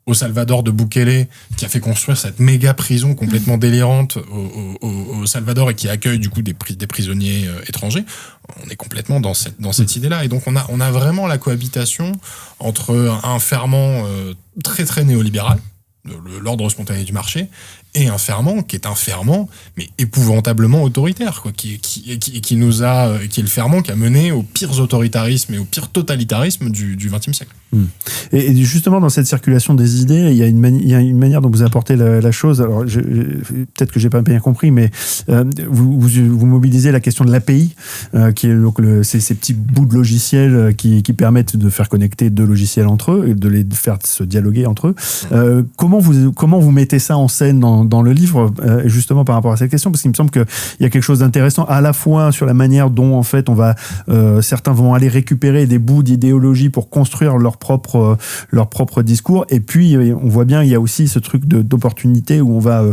au Salvador de Bukele, qui a fait construire cette méga prison complètement délirante au Salvador et qui accueille du coup des prisonniers étrangers, on est complètement dans cette idée-là. Et donc on a vraiment la cohabitation entre un ferment très très néolibéral, l'ordre spontané du marché, et un ferment qui est un ferment mais épouvantablement autoritaire, quoi, qui est le ferment qui a mené aux pires autoritarismes et aux pires totalitarismes du XXe siècle. Et justement, dans cette circulation des idées, il y a une manière dont vous apportez la chose. Alors, peut-être que j'ai pas bien compris, mais vous mobilisez la question de l'API, qui est donc ces petits bouts de logiciels qui permettent de faire connecter deux logiciels entre eux et de les faire se dialoguer entre eux. Comment vous mettez ça en scène dans le livre, justement par rapport à cette question, parce qu'il me semble qu'il y a quelque chose d'intéressant à la fois sur la manière dont en fait certains vont aller récupérer des bouts d'idéologie pour construire leur propre discours, et puis on voit bien il y a aussi ce truc d'opportunité où on va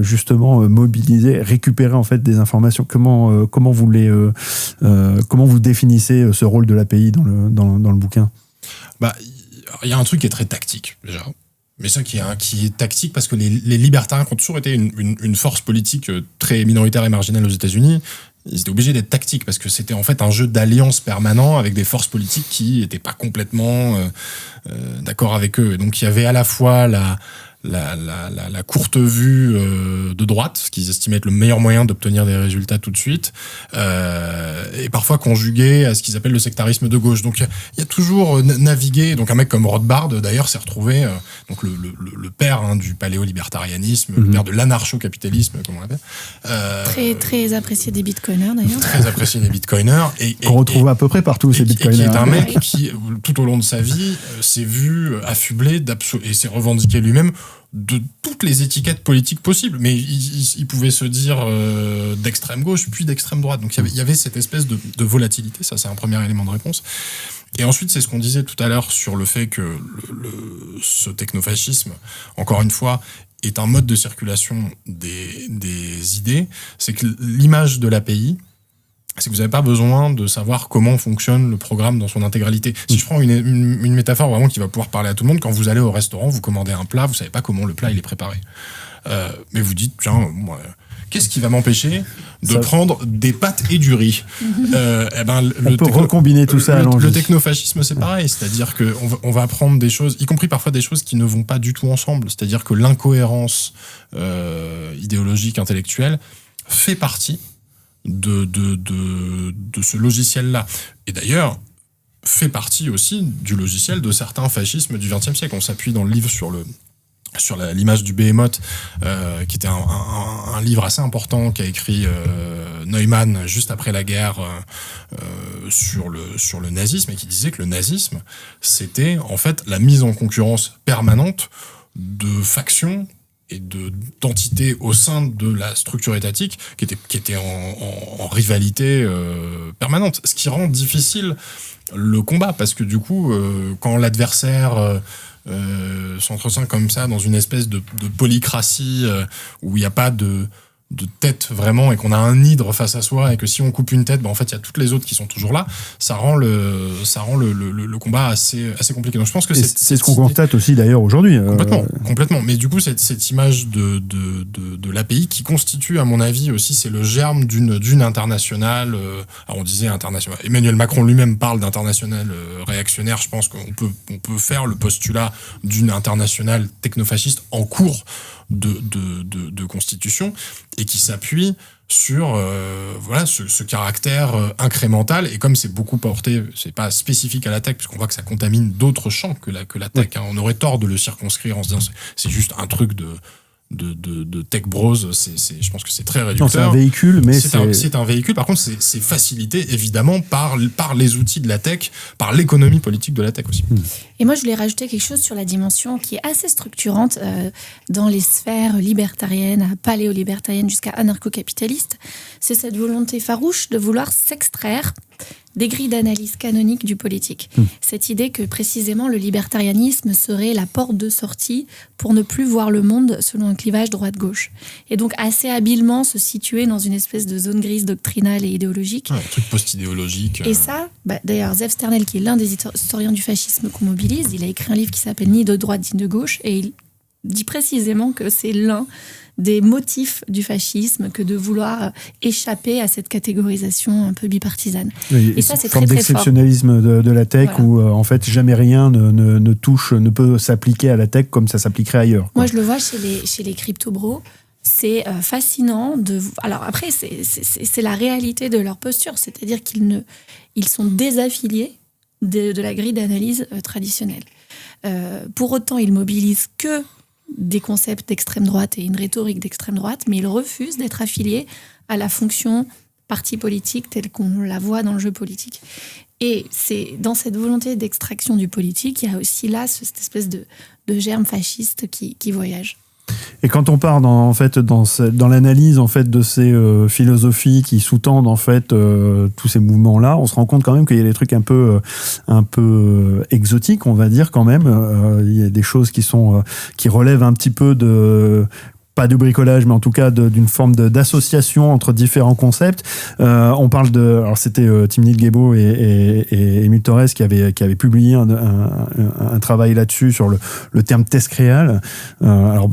justement mobiliser, récupérer en fait des informations. Comment vous définissez ce rôle de l'API dans le bouquin? Il y a un truc qui est très tactique déjà. Mais ça qui est tactique parce que les libertariens qui ont toujours été une force politique très minoritaire et marginale aux États-Unis, ils étaient obligés d'être tactiques parce que c'était en fait un jeu d'alliance permanent avec des forces politiques qui n'étaient pas complètement d'accord avec eux. Et donc il y avait à la fois la courte vue de droite, ce qu'ils estimaient être le meilleur moyen d'obtenir des résultats tout de suite, et parfois conjugué à ce qu'ils appellent le sectarisme de gauche. Donc il y a toujours navigué. Donc un mec comme Rothbard d'ailleurs s'est retrouvé donc le père du paléo-libertarianisme, le père de l'anarcho-capitalisme, comme on l'appelle. Très très apprécié des bitcoiners d'ailleurs. Très apprécié des bitcoiners qu'on retrouve à peu près partout, ces bitcoiners. Et qui est un mec qui tout au long de sa vie s'est vu affublé et s'est revendiqué lui-même toutes les étiquettes politiques possibles, mais il pouvait se dire d'extrême gauche puis d'extrême droite. Donc il y avait cette espèce de volatilité, ça c'est un premier élément de réponse. Et ensuite, c'est ce qu'on disait tout à l'heure sur le fait que ce technofascisme, encore une fois, est un mode de circulation des idées. C'est que l'image de l'API, c'est que vous n'avez pas besoin de savoir comment fonctionne le programme dans son intégralité. Si je prends une métaphore vraiment qui va pouvoir parler à tout le monde, quand vous allez au restaurant, vous commandez un plat, vous savez pas comment le plat il est préparé. Mais vous dites, tiens, qu'est-ce qui va m'empêcher de prendre des pâtes et du riz? On peut recombiner tout ça. Le technofascisme, c'est pareil. C'est-à-dire qu'on va prendre des choses, y compris parfois des choses qui ne vont pas du tout ensemble. C'est-à-dire que l'incohérence idéologique, intellectuelle, fait partie de ce logiciel-là. Et d'ailleurs, fait partie aussi du logiciel de certains fascismes du XXe siècle. On s'appuie dans le livre sur l'image du Behemoth, qui était un livre assez important qu'a écrit Neumann juste après la guerre sur le nazisme, et qui disait que le nazisme, c'était en fait la mise en concurrence permanente de factions et d'entités au sein de la structure étatique qui était en rivalité permanente. Ce qui rend difficile le combat, parce que du coup, quand l'adversaire s'entretient comme ça dans une espèce de polycratie où il n'y a pas de tête vraiment, et qu'on a un hydre face à soi, et que si on coupe une tête, en fait il y a toutes les autres qui sont toujours là, ça rend le combat assez compliqué. Donc je pense que c'est ce qu'on constate aussi d'ailleurs aujourd'hui. Complètement. Mais du coup cette image de l'API qui constitue, à mon avis aussi, c'est le germe d'une internationale. Alors on disait internationale. Emmanuel Macron lui-même parle d'internationale réactionnaire. Je pense qu'on peut faire le postulat d'une internationale technofasciste en cours de constitution, et qui s'appuie sur ce caractère incrémental. Et comme c'est beaucoup porté, c'est pas spécifique à la tech, puisqu'on voit que ça contamine d'autres champs que la tech. Hein. On aurait tort de le circonscrire en se disant c'est juste un truc de tech bros. Je pense que c'est très réducteur. Non, c'est un véhicule, mais c'est un véhicule. Par contre, c'est facilité évidemment par les outils de la tech, par l'économie politique de la tech aussi. Et moi, je voulais rajouter quelque chose sur la dimension qui est assez structurante dans les sphères libertariennes, paléo-libertariennes jusqu'à anarcho-capitalistes. C'est cette volonté farouche de vouloir s'extraire des grilles d'analyse canoniques du politique. Cette idée que précisément le libertarianisme serait la porte de sortie pour ne plus voir le monde selon un clivage droite-gauche. Et donc assez habilement se situer dans une espèce de zone grise doctrinale et idéologique. Un truc post-idéologique. Et ça, d'ailleurs, Zev Sternel, qui est l'un des historiens du fascisme qu'on mobilise, il a écrit un livre qui s'appelle « Ni de droite, ni de gauche », et il dit précisément que c'est l'un des motifs du fascisme que de vouloir échapper à cette catégorisation un peu bipartisane. Oui, et ça, c'est une forme très, très fort. d'exceptionnalisme de la tech, voilà. Où en fait jamais rien ne peut s'appliquer à la tech comme ça s'appliquerait ailleurs. Moi, je le vois chez les crypto-bros. C'est fascinant alors après, c'est la réalité de leur posture, c'est-à-dire ils sont désaffiliés de la grille d'analyse traditionnelle. Pour autant, ils mobilisent que des concepts d'extrême droite et une rhétorique d'extrême droite, mais ils refusent d'être affiliés à la fonction parti politique telle qu'on la voit dans le jeu politique. Et c'est dans cette volonté d'extraction du politique, il y a aussi là cette espèce de germe fasciste qui voyage. Et quand on part dans l'analyse en fait de ces philosophies qui sous-tendent en fait tous ces mouvements-là, on se rend compte quand même qu'il y a des trucs un peu exotiques, on va dire quand même. Il y a des choses qui relèvent un petit peu de pas de bricolage, mais en tout cas d'une forme d'association entre différents concepts. On parle alors c'était Timnit Gebru et Émile Torres qui avaient publié un travail là-dessus sur le terme test créal. Alors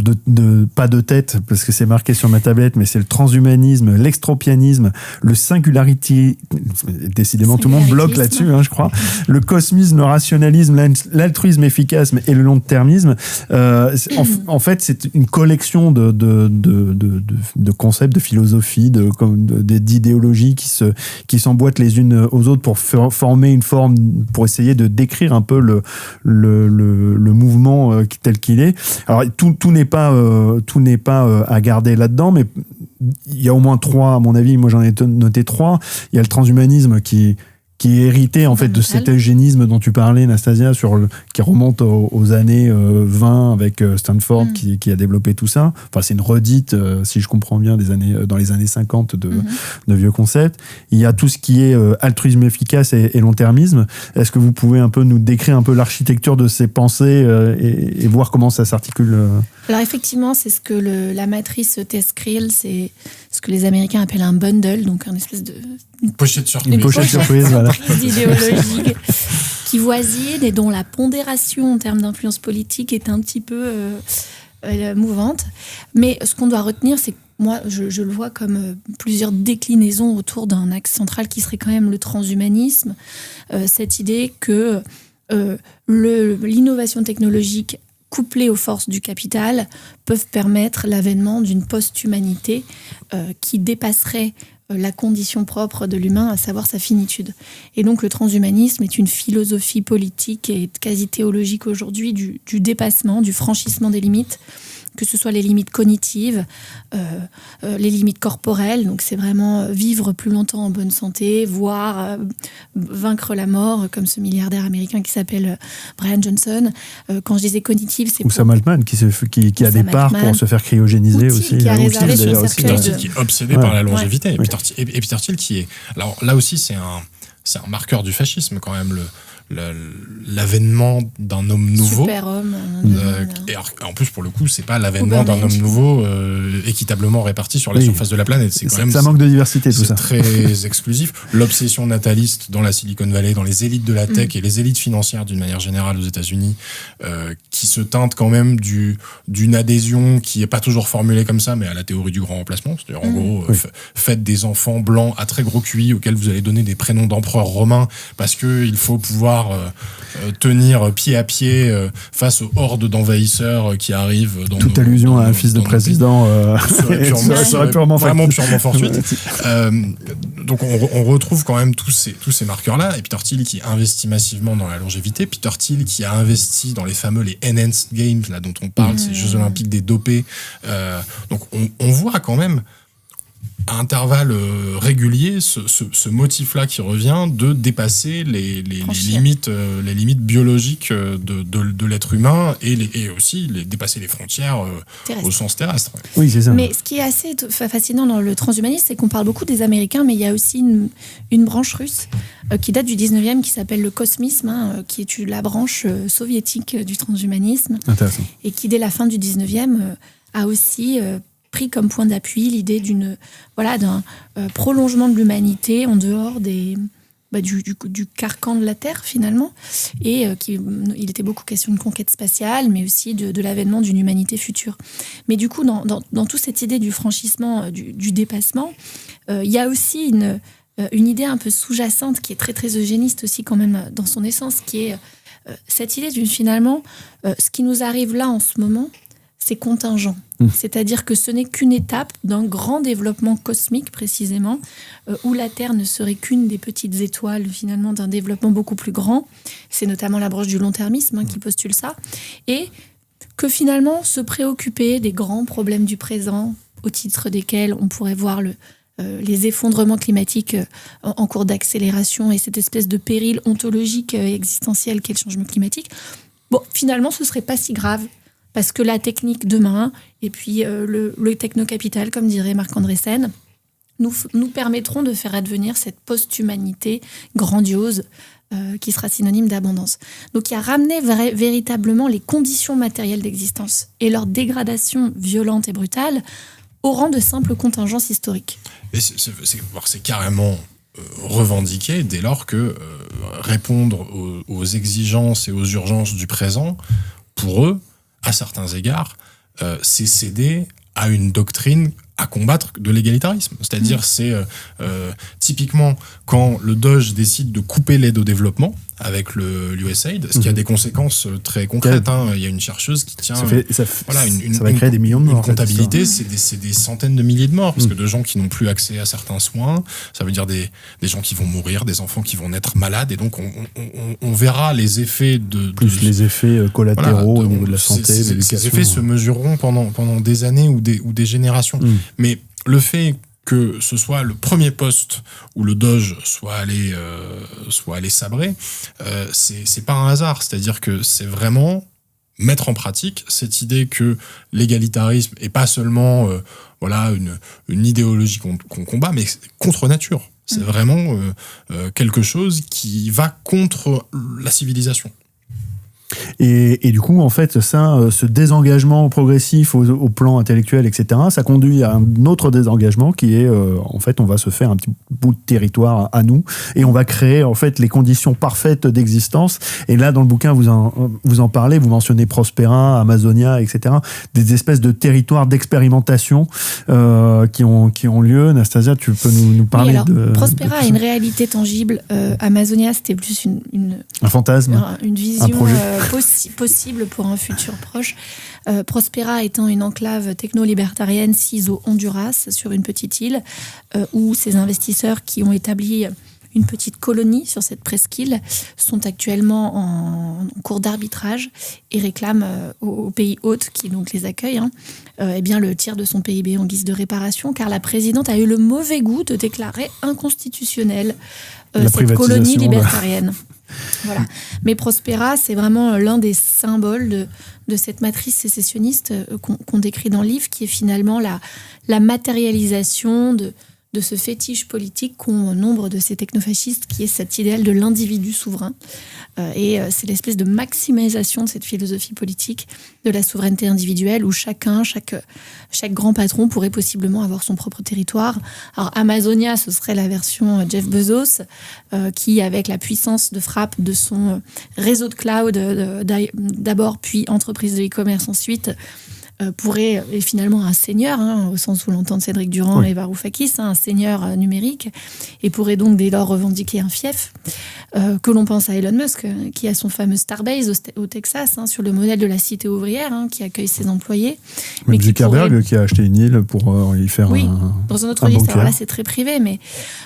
pas de tête parce que c'est marqué sur ma tablette, mais c'est le transhumanisme, l'extropianisme, le singularity. Décidément, tout le monde bloque là-dessus, je crois. Le cosmisme, le rationalisme, l'altruisme efficace et le long-termisme. En fait, c'est une collection de concepts, de philosophies, d'idéologies qui s'emboîtent les unes aux autres pour former une forme, pour essayer de décrire un peu le mouvement tel qu'il est. Alors tout n'est pas à garder là-dedans, mais il y a au moins trois, à mon avis. Moi, j'en ai noté trois. Il y a le transhumanisme qui qui est hérité en fait de cet eugénisme dont tu parlais, Nastasia, qui remonte aux années 20 avec Stanford qui a développé tout ça. Enfin, c'est une redite, si je comprends bien, dans les années 50 de vieux concepts. Il y a tout ce qui est altruisme efficace et long-termisme. Est-ce que vous pouvez un peu nous décrire un peu l'architecture de ces pensées et voir comment ça s'articule Alors effectivement, c'est ce que la matrice TESCRIL, c'est ce que les Américains appellent un bundle, donc un espèce de... Une pochette surprise. Une pochette surprise, voilà. idéologique qui voisine et dont la pondération en termes d'influence politique est un petit peu mouvante. Mais ce qu'on doit retenir, c'est que moi, je le vois comme plusieurs déclinaisons autour d'un axe central qui serait quand même le transhumanisme. Cette idée que l'innovation technologique couplées aux forces du capital, peuvent permettre l'avènement d'une post-humanité qui dépasserait la condition propre de l'humain, à savoir sa finitude. Et donc le transhumanisme est une philosophie politique et quasi théologique aujourd'hui du dépassement, du franchissement des limites, que ce soit les limites cognitives, les limites corporelles, donc c'est vraiment vivre plus longtemps en bonne santé, voire vaincre la mort, comme ce milliardaire américain qui s'appelle Brian Johnson. Quand je disais cognitive, c'est... Ou Sam Altman, qui a des parts pour se faire cryogéniser aussi. Qui a réservé son cercueil Peter Thiel qui est obsédé par la longévité. Ouais. Et Peter Thiel qui est... Alors là aussi, c'est un marqueur du fascisme quand même, l'avènement d'un homme nouveau. Super-homme. Et en plus, pour le coup, c'est pas l'avènement d'un homme nouveau équitablement réparti sur la surface de la planète. C'est quand même, ça manque de diversité, tout ça. C'est très exclusif. L'obsession nataliste dans la Silicon Valley, dans les élites de la tech et les élites financières d'une manière générale aux États-Unis, qui se teintent quand même d'une adhésion qui est pas toujours formulée comme ça, mais à la théorie du grand remplacement. C'est-à-dire, en gros, faites des enfants blancs à très gros QI auxquels vous allez donner des prénoms d'empereurs romains parce que il faut pouvoir tenir pied à pied face aux hordes d'envahisseurs qui arrivent dans toute allusion à un fils de président serait purement fortuite. Donc on retrouve quand même tous ces marqueurs-là. Et Peter Thiel qui investit massivement dans la longévité, Peter Thiel qui a investi dans les Enhanced Games là dont on parle, ces Jeux Olympiques des dopés. Donc on voit quand même à intervalles réguliers ce motif-là qui revient de dépasser les limites biologiques de l'être humain et aussi dépasser les frontières au sens terrestre. Oui, c'est ça. Mais ce qui est assez fascinant dans le transhumanisme, c'est qu'on parle beaucoup des Américains, mais il y a aussi une branche russe qui date du 19e, qui s'appelle le kosmisme, qui est la branche soviétique du transhumanisme. Intéressant. Et qui, dès la fin du 19e, a aussi... pris comme point d'appui l'idée d'un prolongement de l'humanité en dehors du carcan de la Terre finalement, et il était beaucoup question de conquête spatiale, mais aussi de l'avènement d'une humanité future. Mais du coup, dans toute cette idée du franchissement, du dépassement, il y a aussi une idée un peu sous-jacente qui est très très eugéniste aussi quand même dans son essence, qui est cette idée finalement, ce qui nous arrive là en ce moment, c'est contingent. C'est-à-dire que ce n'est qu'une étape d'un grand développement cosmique, précisément, où la Terre ne serait qu'une des petites étoiles, finalement, d'un développement beaucoup plus grand. C'est notamment la branche du long-termisme qui postule ça. Et que finalement, se préoccuper des grands problèmes du présent, au titre desquels on pourrait voir les effondrements climatiques en cours d'accélération et cette espèce de péril ontologique et existentiel qu'est le changement climatique, bon, finalement, ce ne serait pas si grave. Parce que la technique demain, et puis le technocapital, comme dirait Marc Andreessen, nous permettront de faire advenir cette post-humanité grandiose qui sera synonyme d'abondance. Donc il y a ramené véritablement les conditions matérielles d'existence et leur dégradation violente et brutale au rang de simple contingence historique. Et c'est carrément revendiqué dès lors que répondre aux exigences et aux urgences du présent, pour eux, à certains égards, c'est céder à une doctrine à combattre de l'égalitarisme. C'est-à-dire, c'est typiquement quand le Doge décide de couper l'aide au développement avec l'USAID, ce qui a des conséquences très concrètes. Il y a une chercheuse qui tient... Ça va créer des millions de morts. Une comptabilité, c'est des centaines de milliers de morts, parce que de gens qui n'ont plus accès à certains soins, ça veut dire des gens qui vont mourir, des enfants qui vont naître malades, et donc on verra les effets plus les effets collatéraux au niveau de la santé, de l'éducation. Ces effets se mesureront pendant des années ou des générations. Mais le fait que ce soit le premier poste où le Doge soit allé sabrer, c'est pas un hasard. C'est-à-dire que c'est vraiment mettre en pratique cette idée que l'égalitarisme est pas seulement une idéologie qu'on combat, mais contre nature. C'est vraiment quelque chose qui va contre la civilisation. Et du coup, en fait, ce désengagement progressif au plan intellectuel, etc., ça conduit à un autre désengagement qui est, en fait, on va se faire un petit bout de territoire à nous et on va créer, en fait, les conditions parfaites d'existence. Et là, dans le bouquin, vous en parlez, vous mentionnez Prospera, Amazonia, etc., des espèces de territoires d'expérimentation qui ont lieu. Nastasia, tu peux nous parler de Prospera a une réalité tangible. Amazonia, c'était plus un fantasme, une vision un projet. Possible pour un futur proche. Prospera étant une enclave techno-libertarienne sise au Honduras, sur une petite île, où ces investisseurs qui ont établi une petite colonie sur cette presqu'île sont actuellement en cours d'arbitrage et réclament au pays hôte qui donc les accueille le tiers de son PIB en guise de réparation, car la présidente a eu le mauvais goût de déclarer inconstitutionnelle cette colonie libertarienne. Voilà. Mais Prospera, c'est vraiment l'un des symboles de cette matrice sécessionniste qu'on décrit dans le livre, qui est finalement la matérialisation de ce fétiche politique qu'ont nombre de ces technofascistes, qui est cet idéal de l'individu souverain. C'est l'espèce de maximisation de cette philosophie politique de la souveraineté individuelle, où chaque grand patron pourrait possiblement avoir son propre territoire. Alors Amazonia, ce serait la version Jeff Bezos, qui, avec la puissance de frappe de son réseau de cloud d'abord, puis entreprise de e-commerce ensuite, pourrait, et finalement un seigneur, au sens où l'entend Cédric Durand et Varoufakis, un seigneur numérique, et pourrait donc dès lors revendiquer un fief, que l'on pense à Elon Musk, qui a son fameux Starbase au Texas, sur le modèle de la cité ouvrière, qui accueille ses employés. Même Zuckerberg qui a acheté une île pour y faire dans un autre registre. Alors là, c'est très privé, mais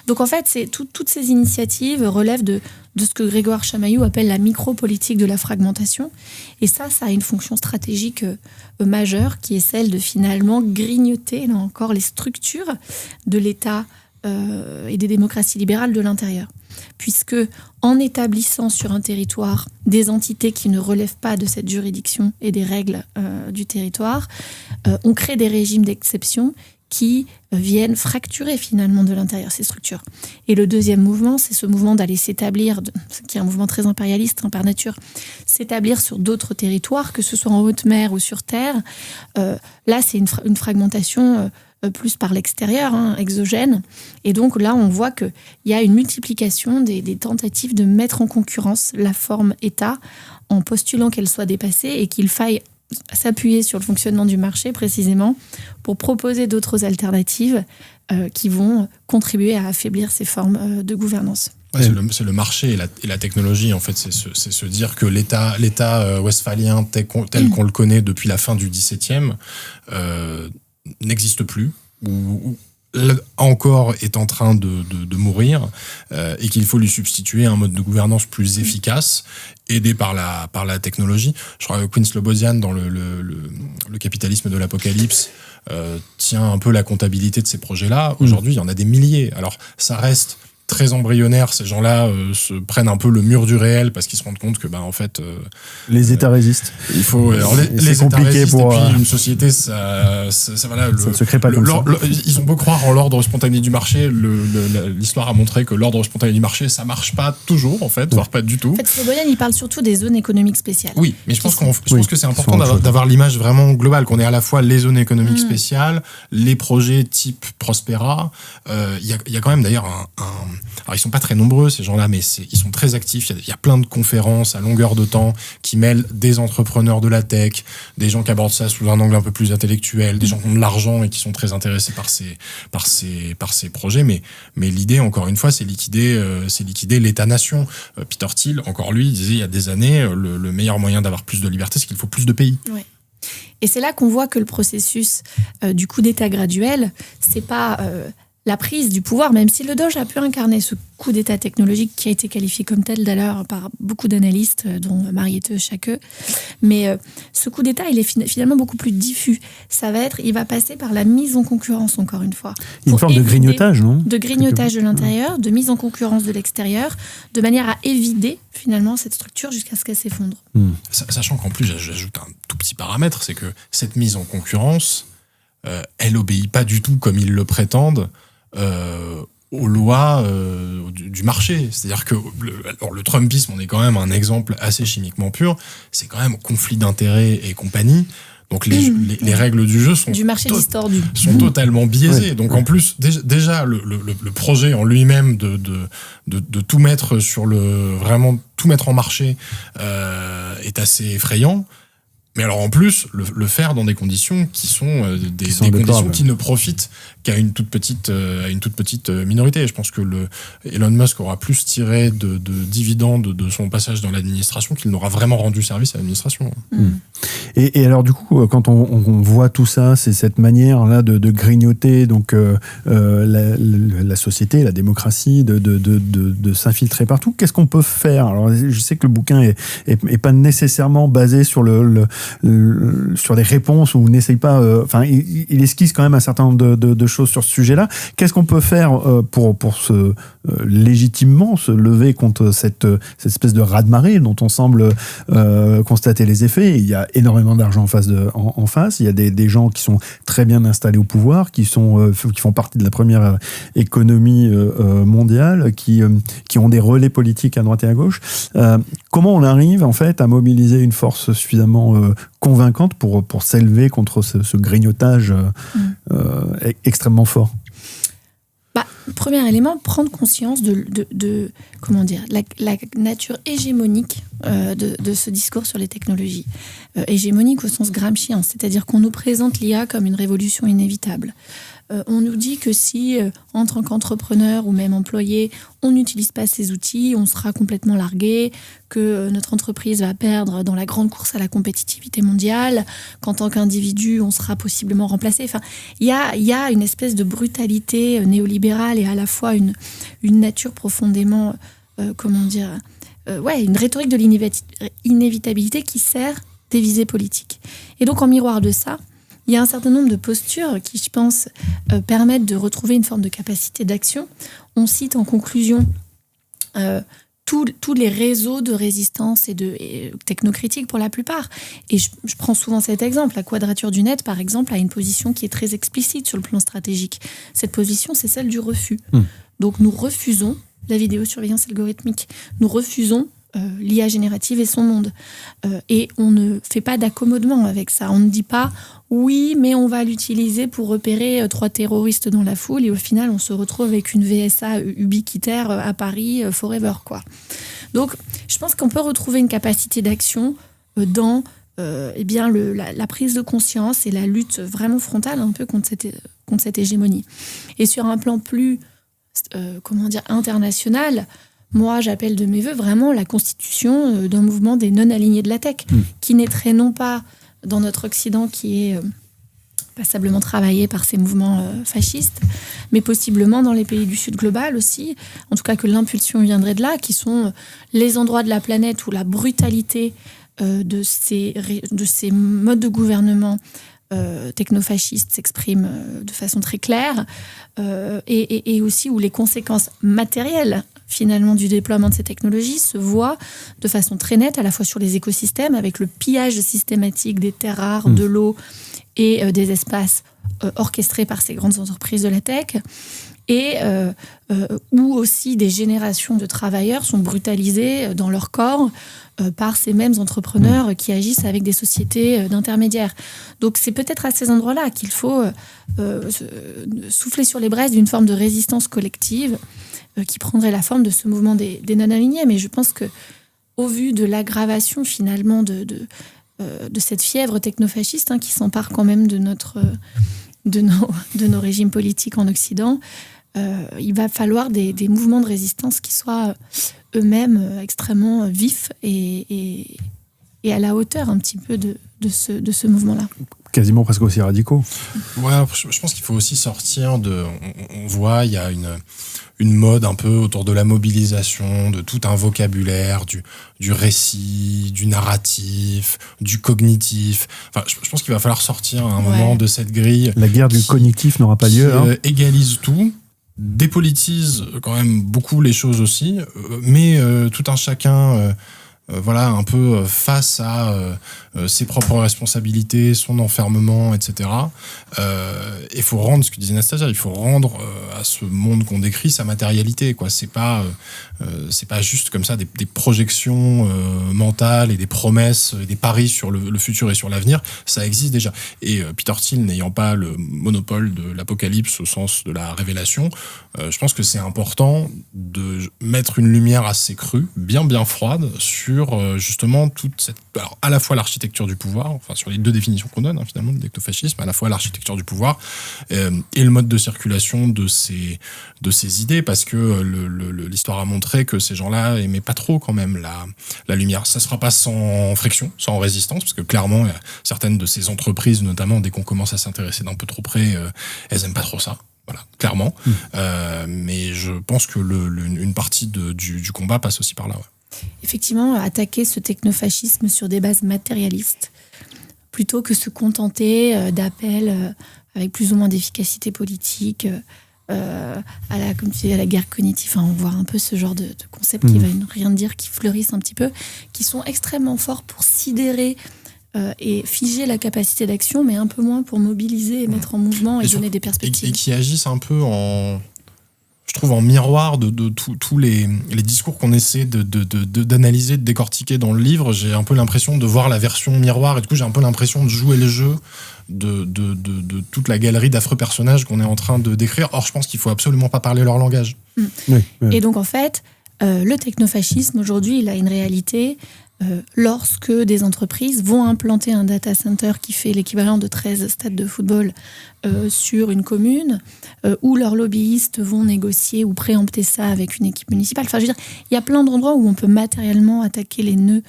donc en fait, toutes ces initiatives relèvent de ce que Grégoire Chamaillou appelle la micro-politique de la fragmentation. Et ça a une fonction stratégique majeure, qui est celle de finalement grignoter, là encore, les structures de l'État et des démocraties libérales de l'intérieur. Puisque, en établissant sur un territoire des entités qui ne relèvent pas de cette juridiction et des règles du territoire, on crée des régimes d'exception qui viennent fracturer finalement de l'intérieur ces structures. Et le deuxième mouvement, c'est ce mouvement d'aller s'établir, qui est un mouvement très impérialiste par nature, s'établir sur d'autres territoires, que ce soit en haute mer ou sur terre. Là, c'est une fragmentation plus par l'extérieur, exogène. Et donc là, on voit qu'il y a une multiplication des tentatives de mettre en concurrence la forme État en postulant qu'elle soit dépassée et qu'il faille s'appuyer sur le fonctionnement du marché précisément pour proposer d'autres alternatives qui vont contribuer à affaiblir ces formes de gouvernance. Ouais, c'est le marché et la technologie, en fait. C'est se dire que l'État westphalien tel qu'on le connaît depuis la fin du XVIIe n'existe plus, ou encore est en train de mourir, et qu'il faut lui substituer un mode de gouvernance plus efficace, aidé par la technologie. Je crois que Quinn Slobodian, dans le capitalisme de l'apocalypse, tient un peu la comptabilité de ces projets-là. Aujourd'hui, il y en a des milliers. Alors, ça reste très embryonnaire. Ces gens-là se prennent un peu le mur du réel parce qu'ils se rendent compte que, en fait, les États résistent. Il faut. Alors les États résistent, et puis une société, ça voilà. Ça ne se crée pas comme ça. Ils ont beau croire en l'ordre spontané du marché. L'histoire a montré que l'ordre spontané du marché, ça marche pas toujours, en fait, voire pas du tout. En fait, Slobodian, il parle surtout des zones économiques spéciales. Oui, mais je pense que c'est important d'avoir l'image vraiment globale, qu'on ait à la fois les zones économiques spéciales, les projets type Prospera. Il y a quand même d'ailleurs alors ils sont pas très nombreux ces gens-là, mais ils sont très actifs. Il y a plein de conférences à longueur de temps qui mêlent des entrepreneurs de la tech, des gens qui abordent ça sous un angle un peu plus intellectuel, des gens qui ont de l'argent et qui sont très intéressés par ces projets. Mais l'idée, encore une fois, c'est liquider l'État-nation. Peter Thiel, encore lui, disait il y a des années, le meilleur moyen d'avoir plus de liberté, c'est qu'il faut plus de pays. Ouais. Et c'est là qu'on voit que le processus du coup d'État graduel, c'est pas la prise du pouvoir, même si le Doge a pu incarner ce coup d'État technologique qui a été qualifié comme tel d'ailleurs par beaucoup d'analystes, dont Mariette Schake. Mais ce coup d'État, il est finalement beaucoup plus diffus. Il va passer par la mise en concurrence, encore une fois. Une forme de grignotage, non ? De grignotage de l'intérieur, de mise en concurrence de l'extérieur, de manière à évider finalement cette structure jusqu'à ce qu'elle s'effondre. Sachant qu'en plus, j'ajoute un tout petit paramètre, c'est que cette mise en concurrence, elle obéit pas du tout, comme ils le prétendent, aux lois du marché. C'est-à-dire que le Trumpisme, on est quand même un exemple assez chimiquement pur, c'est quand même conflit d'intérêts et compagnie. Donc les règles du jeu sont du marché distordu, sont totalement biaisées. Ouais. Donc en plus déjà le projet en lui-même de tout mettre vraiment tout mettre en marché est assez effrayant. Mais alors en plus le faire dans des conditions qui sont des conditions qui ne profitent qu'à une toute petite minorité. Et je pense que Elon Musk aura plus tiré de dividendes de son passage dans l'administration qu'il n'aura vraiment rendu service à l'administration. Et alors du coup, quand on voit tout ça, c'est cette manière là de grignoter donc la société, la démocratie, de s'infiltrer partout. Qu'est-ce qu'on peut faire ? Alors je sais que le bouquin est pas nécessairement basé sur sur les réponses, où n'essaye pas. Il esquisse quand même un certain nombre de choses sur ce sujet-là. Qu'est-ce qu'on peut faire pour légitimement se lever contre cette espèce de raz-de-marée dont on semble constater les effets ? Il y a énormément d'argent en face. Il y a des gens qui sont très bien installés au pouvoir, qui font partie de la première économie mondiale, qui ont des relais politiques à droite et à gauche. Comment on arrive en fait à mobiliser une force suffisamment convaincante pour s'élever contre ce grignotage extrêmement fort? Premier élément, prendre conscience de comment dire, la nature hégémonique de ce discours sur les technologies. Hégémonique au sens gramscien, c'est-à-dire qu'on nous présente l'IA comme une révolution inévitable. On nous dit que si, en tant qu'entrepreneur ou même employé, on n'utilise pas ces outils, on sera complètement largué, que notre entreprise va perdre dans la grande course à la compétitivité mondiale, qu'en tant qu'individu, on sera possiblement remplacé. Enfin, il y a une espèce de brutalité néolibérale et à la fois une nature profondément, une rhétorique de l'inévitabilité qui sert des visées politiques. Et donc, en miroir de ça, il y a un certain nombre de postures qui, je pense, permettent de retrouver une forme de capacité d'action. On cite en conclusion tous les réseaux de résistance et technocritique pour la plupart. Et je prends souvent cet exemple. La Quadrature du Net, par exemple, a une position qui est très explicite sur le plan stratégique. Cette position, c'est celle du refus. Donc nous refusons la vidéosurveillance algorithmique. Nous refusons l'IA générative et son monde. Et on ne fait pas d'accommodement avec ça. On ne dit pas « oui, mais on va l'utiliser pour repérer 3 terroristes dans la foule » et au final, on se retrouve avec une VSA ubiquitaire à Paris forever, quoi. Donc, je pense qu'on peut retrouver une capacité d'action dans la prise de conscience et la lutte vraiment frontale un peu contre cette hégémonie. Et sur un plan plus, international, moi, j'appelle de mes voeux vraiment la constitution d'un mouvement des non-alignés de la tech, qui naîtrait non pas dans notre Occident qui est passablement travaillé par ces mouvements fascistes, mais possiblement dans les pays du Sud global aussi, en tout cas que l'impulsion viendrait de là, qui sont les endroits de la planète où la brutalité de ces modes de gouvernement technofascistes s'expriment de façon très claire, et aussi où les conséquences matérielles finalement du déploiement de ces technologies se voient de façon très nette à la fois sur les écosystèmes avec le pillage systématique des terres rares, de l'eau et des espaces orchestrés par ces grandes entreprises de la tech, et où aussi des générations de travailleurs sont brutalisés dans leur corps par ces mêmes entrepreneurs qui agissent avec des sociétés d'intermédiaires. Donc c'est peut-être à ces endroits-là qu'il faut souffler sur les braises d'une forme de résistance collective qui prendrait la forme de ce mouvement des non-alignés. Mais je pense que, au vu de l'aggravation finalement de cette fièvre technofasciste qui s'empare quand même de nos régimes politiques en Occident, il va falloir des mouvements de résistance qui soient eux-mêmes extrêmement vifs et à la hauteur un petit peu de ce mouvement-là. quasiment presque aussi radicaux. Ouais, je pense qu'il faut aussi sortir de... On voit, il y a une mode un peu autour de la mobilisation, de tout un vocabulaire, du récit, du narratif, du cognitif. Enfin, je pense qu'il va falloir sortir à un moment de cette grille. La guerre du cognitif n'aura pas lieu. Qui égalise tout, dépolitise quand même beaucoup les choses aussi, mais tout un chacun... voilà, un peu face à ses propres responsabilités, son enfermement, etc. Il faut rendre, ce que disait Nastasia, il faut rendre à ce monde qu'on décrit sa matérialité, quoi. C'est pas juste comme ça des projections mentales et des promesses, et des paris sur le futur et sur l'avenir. Ça existe déjà. Et Peter Thiel n'ayant pas le monopole de l'apocalypse au sens de la révélation, je pense que c'est important de mettre une lumière assez crue, bien froide, sur justement toute cette... Alors, à la fois l'architecture du pouvoir, enfin sur les deux définitions qu'on donne finalement de l'ectofascisme, à la fois l'architecture du pouvoir et le mode de circulation de ces idées, parce que l'histoire a montré que ces gens-là aimaient pas trop quand même la lumière. Ça se fera pas sans friction, sans résistance, parce que clairement certaines de ces entreprises, notamment dès qu'on commence à s'intéresser d'un peu trop près, elles aiment pas trop ça. Voilà, clairement. Mais je pense que une partie du combat passe aussi par là. Ouais. Effectivement, attaquer ce technofascisme sur des bases matérialistes, plutôt que se contenter d'appels avec plus ou moins d'efficacité politique à la guerre cognitive. Enfin, on voit un peu ce genre de concepts qui veulent rien dire, qui fleurissent un petit peu, qui sont extrêmement forts pour sidérer et figer la capacité d'action, mais un peu moins pour mobiliser et mettre en mouvement et donner des perspectives. Et qui agissent un peu je trouve en miroir de tous les discours qu'on essaie d'analyser, de décortiquer dans le livre. J'ai un peu l'impression de voir la version miroir, et du coup j'ai un peu l'impression de jouer le jeu de toute la galerie d'affreux personnages qu'on est en train de décrire. Or, je pense qu'il faut absolument pas parler leur langage. Oui. Et donc en fait, le technofascisme aujourd'hui, il a une réalité. Lorsque des entreprises vont implanter un data center qui fait l'équivalent de 13 stades de football sur une commune, où leurs lobbyistes vont négocier ou préempter ça avec une équipe municipale. Enfin, je veux dire, il y a plein d'endroits où on peut matériellement attaquer les nœuds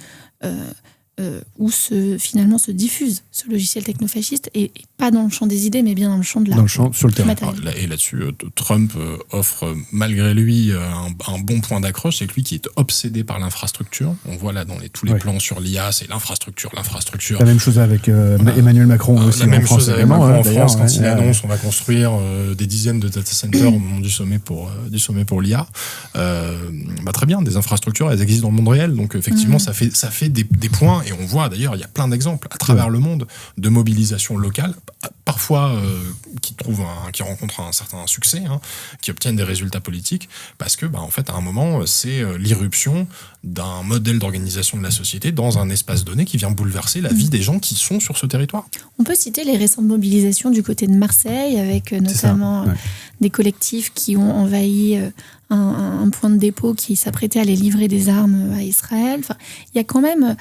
où finalement se diffuse ce logiciel technofasciste, et pas dans le champ des idées, mais bien dans le champ de la sur le terrain. Et là-dessus, Trump offre malgré lui un bon point d'accroche, c'est que lui qui est obsédé par l'infrastructure. On voit là dans tous les plans sur l'IA, c'est l'infrastructure. La même chose avec Emmanuel Macron aussi. La même chose avec Macron en France, quand il annonce on va construire des dizaines de data centers au moment du sommet pour l'IA. Très bien, des infrastructures, elles existent dans le monde réel, donc effectivement ça fait des points. Et on voit d'ailleurs, il y a plein d'exemples à travers le monde de mobilisation locale, parfois qui rencontrent un certain succès, qui obtiennent des résultats politiques, parce que en fait à un moment c'est l'irruption d'un modèle d'organisation de la société dans un espace donné qui vient bouleverser la vie des gens qui sont sur ce territoire. On peut citer les récentes mobilisations du côté de Marseille, avec notamment des collectifs qui ont envahi un point de dépôt qui s'apprêtait à aller livrer des armes à Israël. Enfin, il y a quand même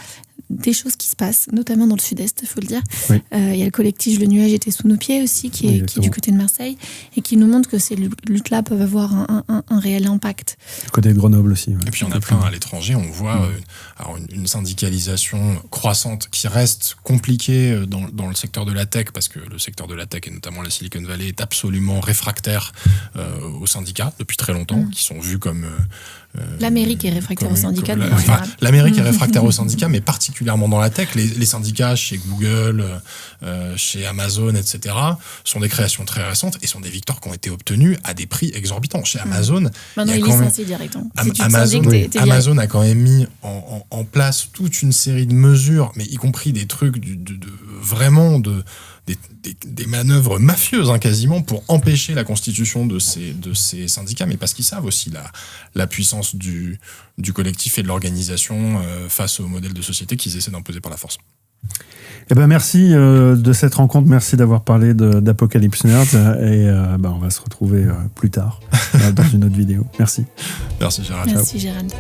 des choses qui se passent, notamment dans le sud-est, il faut le dire. Oui. Il y a le collectif Le Nuage était sous nos pieds aussi, qui est du côté de Marseille, et qui nous montre que ces luttes-là peuvent avoir un réel impact. Du côté de Grenoble aussi. Ouais. Et puis il y en a plein à l'étranger, on voit une syndicalisation croissante qui reste compliquée dans le secteur de la tech, parce que le secteur de la tech, et notamment la Silicon Valley, est absolument réfractaire aux syndicats depuis très longtemps, qui sont vus comme... L'Amérique est réfractaire aux syndicats. L'Amérique est réfractaire aux syndicats, mais particulièrement dans la tech. Les syndicats chez Google, chez Amazon, etc., sont des créations très récentes et sont des victoires qui ont été obtenues à des prix exorbitants. Chez Amazon, maintenant, il licencie directement. Amazon a quand même mis en place toute une série de mesures, mais y compris des trucs vraiment des manœuvres mafieuses quasiment pour empêcher la constitution de ces syndicats, mais parce qu'ils savent aussi la puissance du collectif et de l'organisation face au modèle de société qu'ils essaient d'imposer par la force. Merci de cette rencontre, merci d'avoir parlé d'Apocalypse Nerd, et on va se retrouver plus tard dans une autre vidéo. Merci. Merci Gérald. Merci Gérald.